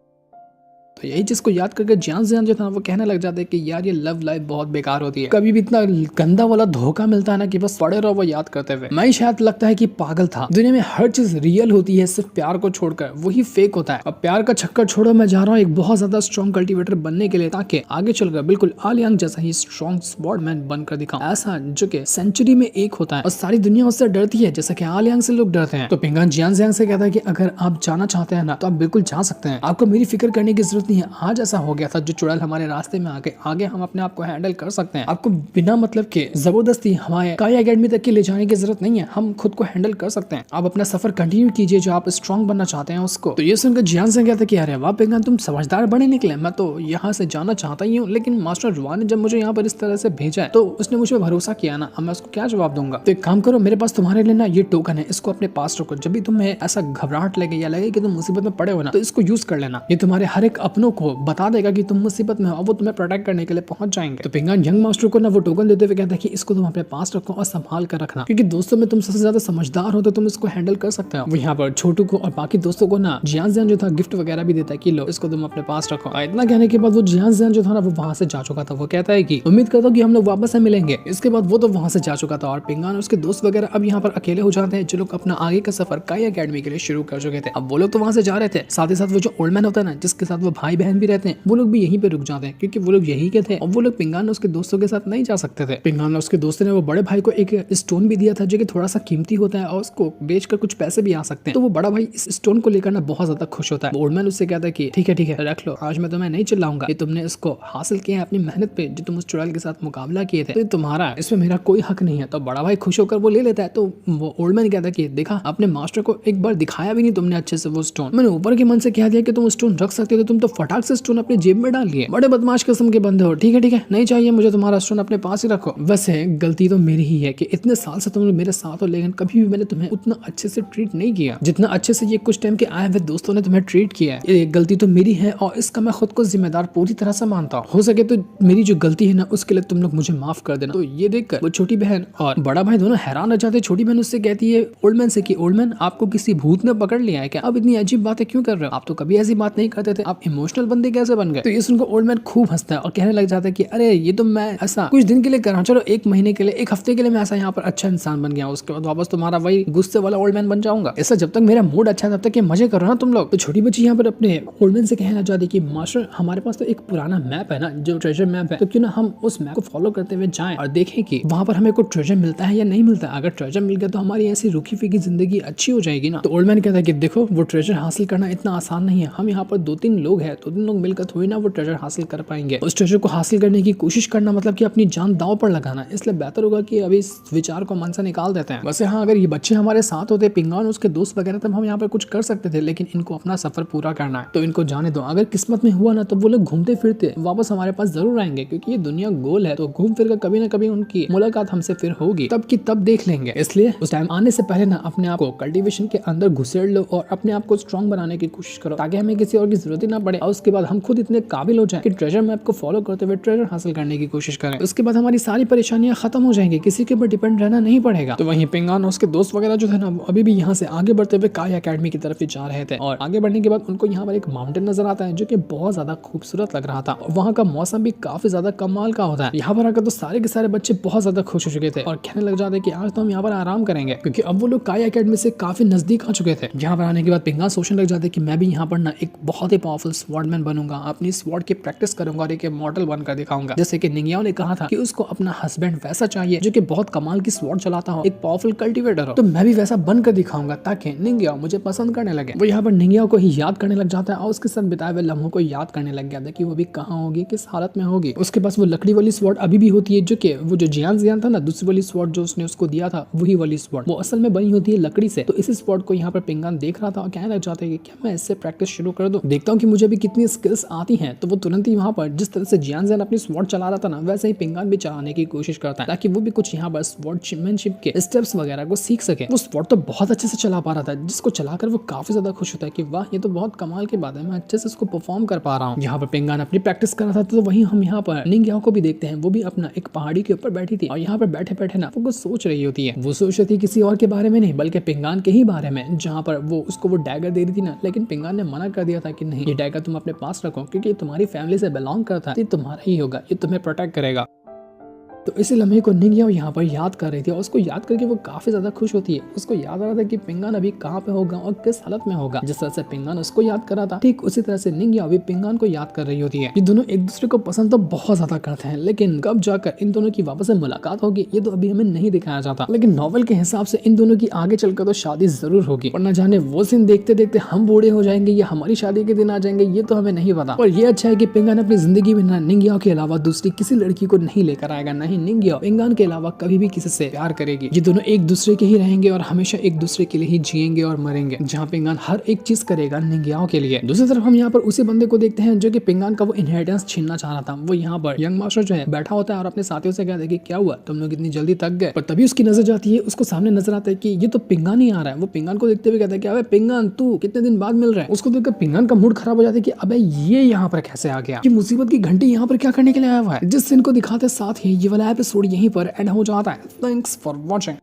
A: तो यही चीज को याद करके जियान जो था वो कहने लग जाते हैं कि यार ये लव लाइफ बहुत बेकार होती है, कभी भी इतना गंदा वाला धोखा मिलता है ना कि बस पड़े रहो वो याद करते हुए। मैं शायद लगता है कि पागल था, दुनिया में हर चीज रियल होती है, सिर्फ प्यार को छोड़कर वही फेक होता है। अब प्यार का चक्कर छोड़ो, मैं जा रहा हूँ एक बहुत ज्यादा स्ट्रॉन्ग कल्टीवेटर बनने के लिए, ताकि आगे चलकर बिल्कुल आलियांग जैसा ही स्ट्रॉन्ग स्वॉर्डमैन बनकर दिखाऊं, ऐसा जो कि सेंचुरी में एक होता है और सारी दुनिया उससे डरती है जैसा कि आलियांग से लोग डरते हैं। तो पिंगान जियान से कहता है कि अगर आप जाना चाहते हैं ना तो आप बिल्कुल जा सकते हैं, आपको मेरी फिक्र करने की जरूरत नहीं है। आज ऐसा हो गया था जो चुड़ैल हमारे रास्ते में आगे हम अपने आप को हैंडल कर सकते हैं, आपको बिना मतलब के जबरदस्ती हमारे काया एकेडमी तक के ले जाने की जरूरत नहीं है, हम खुद को हैंडल कर सकते हैं। आप अपना सफर कंटिन्यू कीजिए, जो आप स्ट्रॉन्ग बनना चाहते हैं उसको। तो ये सुनकर जियान से कहता कि अरे वाह पिंगान तुम समझदार बने निकले, मैं तो यहाँ से जाना चाहता ही हूँ, लेकिन मास्टर रुआन ने जब मुझे यहाँ पर इस तरह से भेजा है तो उसने मुझे भरोसा किया ना, अब मैं उसको क्या जवाब दूंगा। तो एक काम करो, मेरे पास तुम्हारे लिए ना ये टोकन है, इसको अपने पास रखो, जब भी तुम्हें ऐसा घबराहट लगे या लगे कि तुम मुसीबत में पड़े हो ना, तो इसको यूज कर लेना, ये तुम्हारे हर एक अपनों को बता देगा कि तुम मुसीबत में हो, वो तुम्हें प्रोटेक्ट करने के लिए पहुंच जाएंगे। तो पिंगान यंग मास्टर को ना वो टोकन देते हुए कहता है कि इसको तुम अपने पास रखो और संभाल कर रखना, क्योंकि दोस्तों में तुम सबसे ज्यादा समझदार हो तो तुम इसको हैंडल कर सकते हो। वो यहाँ पर छोटू को और बाकी दोस्तों को ना जियान जो था गिफ्ट वगैरह भी देता है कि लो इसको तुम अपने पास रखो। इतना कहने के बाद वो जियान जो था ना वो वहां से जा चुका था। वो कहता है कि उम्मीद करता हूँ कि हम लोग वापस से मिलेंगे। इसके बाद वो तो वहां से जा चुका था और पिंगान और उसके दोस्त वगैरह अब यहाँ पर अकेले हो जाते हैं, जो लोग अपना आगे का सफर काया एकेडमी के लिए शुरू कर चुके थे। अब वो लोग तो वहां से जा रहे थे, साथ ही साथ वो जो ओल्ड मैन होता है ना जिसके साथ वो भाई बहन भी रहते हैं वो लोग भी यहीं पे रुक जाते हैं क्योंकि वो लोग यही के थे और वो लोग पिंगान और उसके दोस्तों के साथ नहीं जा सकते थे। पिंगान और उसके दोस्तों ने वो बड़े भाई को एक स्टोन भी दिया था जो कि थोड़ा सा कीमती होता है और उसको बेचकर कुछ पैसे भी आ सकते हैं। तो वो बड़ा भाई इस स्टोन को लेकर ना बहुत ज्यादा खुश होता है। ओल्ड मैन उससे कहता है कि ठीक है रख लो, आज मैं तुम्हें नहीं चिल्लाऊंगा, ये तुमने इसको हासिल किया है अपनी मेहनत पे, जो तुम उस चुड़ैल के साथ मुकाबला किए थे, तो तुम्हारा है, इसमें मेरा कोई हक नहीं है। तो बड़ा भाई खुश होकर वो ले लेता है। तो वो ओल्ड मैन कहता है कि देखा अपने मास्टर को एक बार दिखाया भी नहीं तुमने अच्छे से वो स्टोन, मैंने ऊपर के मन से कह दिया कि तुम स्टोन रख सकते हो, तुम तो फटाक से स्टोन अपनी जेब में डाल लिए, बड़े बदमाश किस्म के बंदे हो। ठीक है नहीं चाहिए मुझे तुम्हारा स्टोन, अपने पास ही रखो। वैसे गलती तो मेरी ही है कि इतने साल से तुम मेरे साथ हो, लेकिन कभी भी मैंने तुम्हें उतना अच्छे से ट्रीट नहीं किया जितना अच्छे से ये कुछ टाइम के आए हुए दोस्तों ने तुम्हें ट्रीट किया है। ये गलती तो मेरी है और इसका मैं खुद को जिम्मेदार पूरी तरह से मानता हूँ। हो सके तो मेरी जो गलती है ना उसके लिए तुम लोग मुझे माफ कर देना। तो ये देखकर वो छोटी बहन और बड़ा भाई दोनों हैरान रह जाते हैं। छोटी बहन उससे कहती है ओल्ड मैन से कि ओल्ड मैन आपको किसी भूत ने पकड़ लिया है क्या? आप इतनी अजीब बातें क्यों कर रहे हो? आप तो कभी ऐसी बात नहीं करते थे, आप इमोशनल बंदे कैसे बन गए? तो ये सुनकर ओल्ड मैन खूब हंसता है और कहने लग जाता है कि अरे ये तो मैं ऐसा कुछ दिन के लिए कर रहा हूँ, चलो एक महीने के लिए, एक हफ्ते के लिए मैं ऐसा यहाँ पर अच्छा इंसान बन गया, उसके बाद वापस तुम्हारा वही गुस्से वाला ओल्ड मैन बन जाऊंगा। ऐसा जब तक मेरा मूड अच्छा है तब तक ये मजे कर रहा ना तुम लोग। तो छोटी बच्ची यहाँ पर अपने ओल्ड मैन से कहना लग जाती है कि मास्टर हमारे पास तो एक पुराना मैप है ना, जो ट्रेजर मैप है, तो क्यों ना हम उस मैप को फॉलो करते हुए जाएं और देखें कि वहाँ पर हमें कोई ट्रेजर मिलता है या नहीं मिलता है। अगर ट्रेजर मिल गया तो हमारी ऐसी रुकी फीकी जिंदगी अच्छी हो जाएगी ना। तो ओल्ड मैन कहता है कि देखो वो ट्रेजर हासिल करना इतना आसान नहीं है, हम यहाँ पर 2-3 लोग हैं, 2-3 लोग मिलकर थोड़ी ना वो ट्रेजर हासिल कर पाएंगे। उस ट्रेजर को हासिल करने की कोशिश करना मतलब कि अपनी जान दांव पर लगाना, इसलिए बेहतर होगा कि अभी इस विचार को मन से निकाल देते हैं। वैसे हाँ, अगर ये बच्चे हमारे साथ होते, पिंगान उसके दोस्त वगैरह, तब हम यहाँ पर कुछ कर सकते थे, लेकिन इनको अपना सफर पूरा करना है तो इनको जाने दो। अगर किस्मत में हुआ ना तो वो लोग घूमते फिरते वापस हमारे पास जरूर आएंगे, क्योंकि ये दुनिया गोल है, तो घूम फिर कर कभी ना कभी उनकी मुलाकात हमसे फिर होगी, तब की तब देख लेंगे। इसलिए उस टाइम आने से पहले ना अपने आप को कल्टीवेशन के अंदर घुसेड़ लो और अपने आप को स्ट्रॉन्ग बनाने की कोशिश करो, ताकि हमें किसी और की जरूरत ही ना पड़े और उसके बाद हम खुद इतने काबिल हो जाए कि ट्रेजर मैप को फॉलो करते हुए ट्रेजर हासिल करने की कोशिश करें। उसके बाद हमारी सारी परेशानियां खत्म हो जाएंगी, किसी के ऊपर डिपेंड रहना नहीं पड़ेगा। तो वहीं पिंगान और उसके दोस्त वगैरह जो थे ना अभी भी यहाँ से आगे बढ़ते हुए काय एकेडमी की तरफ जा रहे थे और आगे बढ़ने के बाद उनको यहाँ पर एक माउंटेन नजर आता है जो कि बहुत ज्यादा खूबसूरत लग रहा था। वहाँ का मौसम भी काफी ज्यादा कमाल का होता है। यहाँ पर आकर तो सारे के सारे बच्चे बहुत ज्यादा खुश हो चुके थे और कहने लग जाते कि आज तो हम यहाँ पर आराम करेंगे, क्योंकि अब वो लोग काय एकेडमी से काफी नजदीक आ चुके थे। यहाँ पर आने के बाद पिंगान सोचने लग जाते कि मैं भी यहाँ पर ना एक बहुत ही पावरफुल स्वॉर्डमैन बनूंगा, अपनी स्वॉर्ड की प्रैक्टिस करूंगा और एक मॉडल बनकर दिखाऊंगा। जैसे कि निंगियाओ ने कहा था कि उसको अपना हस्बैंड वैसा चाहिए जो कि बहुत कमाल की स्वॉर्ड चलाता हो, एक पावरफुल कल्टीवेटर हो, तो मैं भी वैसा बनकर दिखाऊंगा ताकि निंगियाओ मुझे पसंद करने लगे। वो यहाँ पर निंगियाओ को ही याद करने लग जाता है और उसके साथ बिताए हुए लम्हों को याद करने लग गया था कि वो भी कहाँ होगी, किस हालत में होगी। उसके पास वो लकड़ी वाली स्वॉर्ड अभी भी होती है, जो कि वो जो जियान था ना, दूसरी वाली स्वॉर्ड जो उसने उसको दिया था, वही वाली स्वॉर्ड वो असल में बनी होती है लकड़ी से। तो इसी स्वॉर्ड को यहाँ पर पिंगान देख रहा था और कहने लग जाता है कि क्या मैं इससे प्रैक्टिस शुरू कर दूं, देखता हूँ कि मुझे भी कितनी स्किल्स आती हैं। तो वो तुरंत ही वहाँ पर जिस तरह से जियान अपनी स्वॉर्ड चला रहा था ना, वैसे ही पिंगान भी चलाने की कोशिश करता है ताकि वो भी कुछ यहाँ पर स्वॉर्डमैनशिप के स्टेप्स वगैरह को सीख सके। वो स्वॉर्ड तो बहुत अच्छे से चला पा रहा था, जिसको चलाकर वो काफी ज्यादा खुश होता है कि वाह ये तो बहुत कमाल की बात है, मैं अच्छे से इसको परफॉर्म कर पा रहा हूँ। यहाँ पर पिंगान अपनी प्रैक्टिस कर रहा था, तो वहीं हम यहाँ पर निंगियाओ को भी देखते हैं। वो भी अपना एक पहाड़ी के ऊपर बैठी थी और यहाँ पर बैठे बैठे ना वो कुछ सोच रही होती है। वो सोच रही थी किसी और के बारे में नहीं, बल्कि पिंगान के ही बारे में, जहाँ पर वो उसको वो डैगर दे रही थी ना, लेकिन पिंगान ने मना कर दिया था कि नहीं, ये डैगर तुम अपने पास रखो, क्योंकि ये तुम्हारी फैमिली से बिलोंग करता है, ये तुम्हारा ही होगा, ये तुम्हें प्रोटेक्ट करेगा। तो इसी लम्हे को निंगियाओ यहाँ पर याद कर रही थी और उसको याद करके वो काफी ज्यादा खुश होती है। उसको याद आ रहा था कि पिंगान अभी कहाँ पे होगा और किस हालत में होगा। जिस तरह से पिंगान उसको याद कर रहा था, ठीक उसी तरह से निंगियाओ भी पिंगान को याद कर रही होती है। ये दोनों एक दूसरे को पसंद तो बहुत ज्यादा करते हैं, लेकिन कब जाकर इन दोनों की वापस से मुलाकात होगी ये तो अभी हमें नहीं दिखाया जाता। लेकिन नॉवल के हिसाब से इन दोनों की आगे चलकर तो शादी जरूर होगी, और न जाने वो सीन देखते देखते हम बूढ़े हो जाएंगे या हमारी शादी के दिन आ जाएंगे, ये तो हमें नहीं पता। और ये अच्छा है कि पिंगान अपनी जिंदगी में निंगियाओ के अलावा दूसरी किसी लड़की को नहीं लेकर आएगा, न ही निंगियाओ पिंगान के अलावा कभी भी किसी से प्यार करेगी। ये दोनों एक दूसरे के ही रहेंगे और हमेशा एक दूसरे के लिए ही जिएंगे और मरेंगे, जहाँ पिंगान हर एक चीज करेगा निंगियाओ के लिए। दूसरी तरफ हम यहाँ पर उसी बंदे को देखते हैं जो कि पिंगान का वो इनहेरिटेंस छीनना चाह रहा था। वो यहाँ पर यंग मास्टर जो है बैठा होता है और अपने साथियों से कहता है कि क्या हुआ, तुम लोग इतनी जल्दी थक गए। पर तभी उसकी नजर जाती है, उसको सामने नजर आता है कि ये तो पिंगान ही आ रहा है। वो पिंगान को देखते हुए कहता है कि अबे पिंगान तू कितने दिन बाद मिल रहा है। उसको देखकर पिंगान का मूड खराब हो जाता है कि अबे ये यहाँ पर कैसे आ गया, ये मुसीबत की घंटी यहाँ पर क्या करने के लिए आया हुआ है। जिस सीन को दिखाते साथ ही ये वाला एपिसोड यहीं पर एंड हो जाता है। Thanks for watching.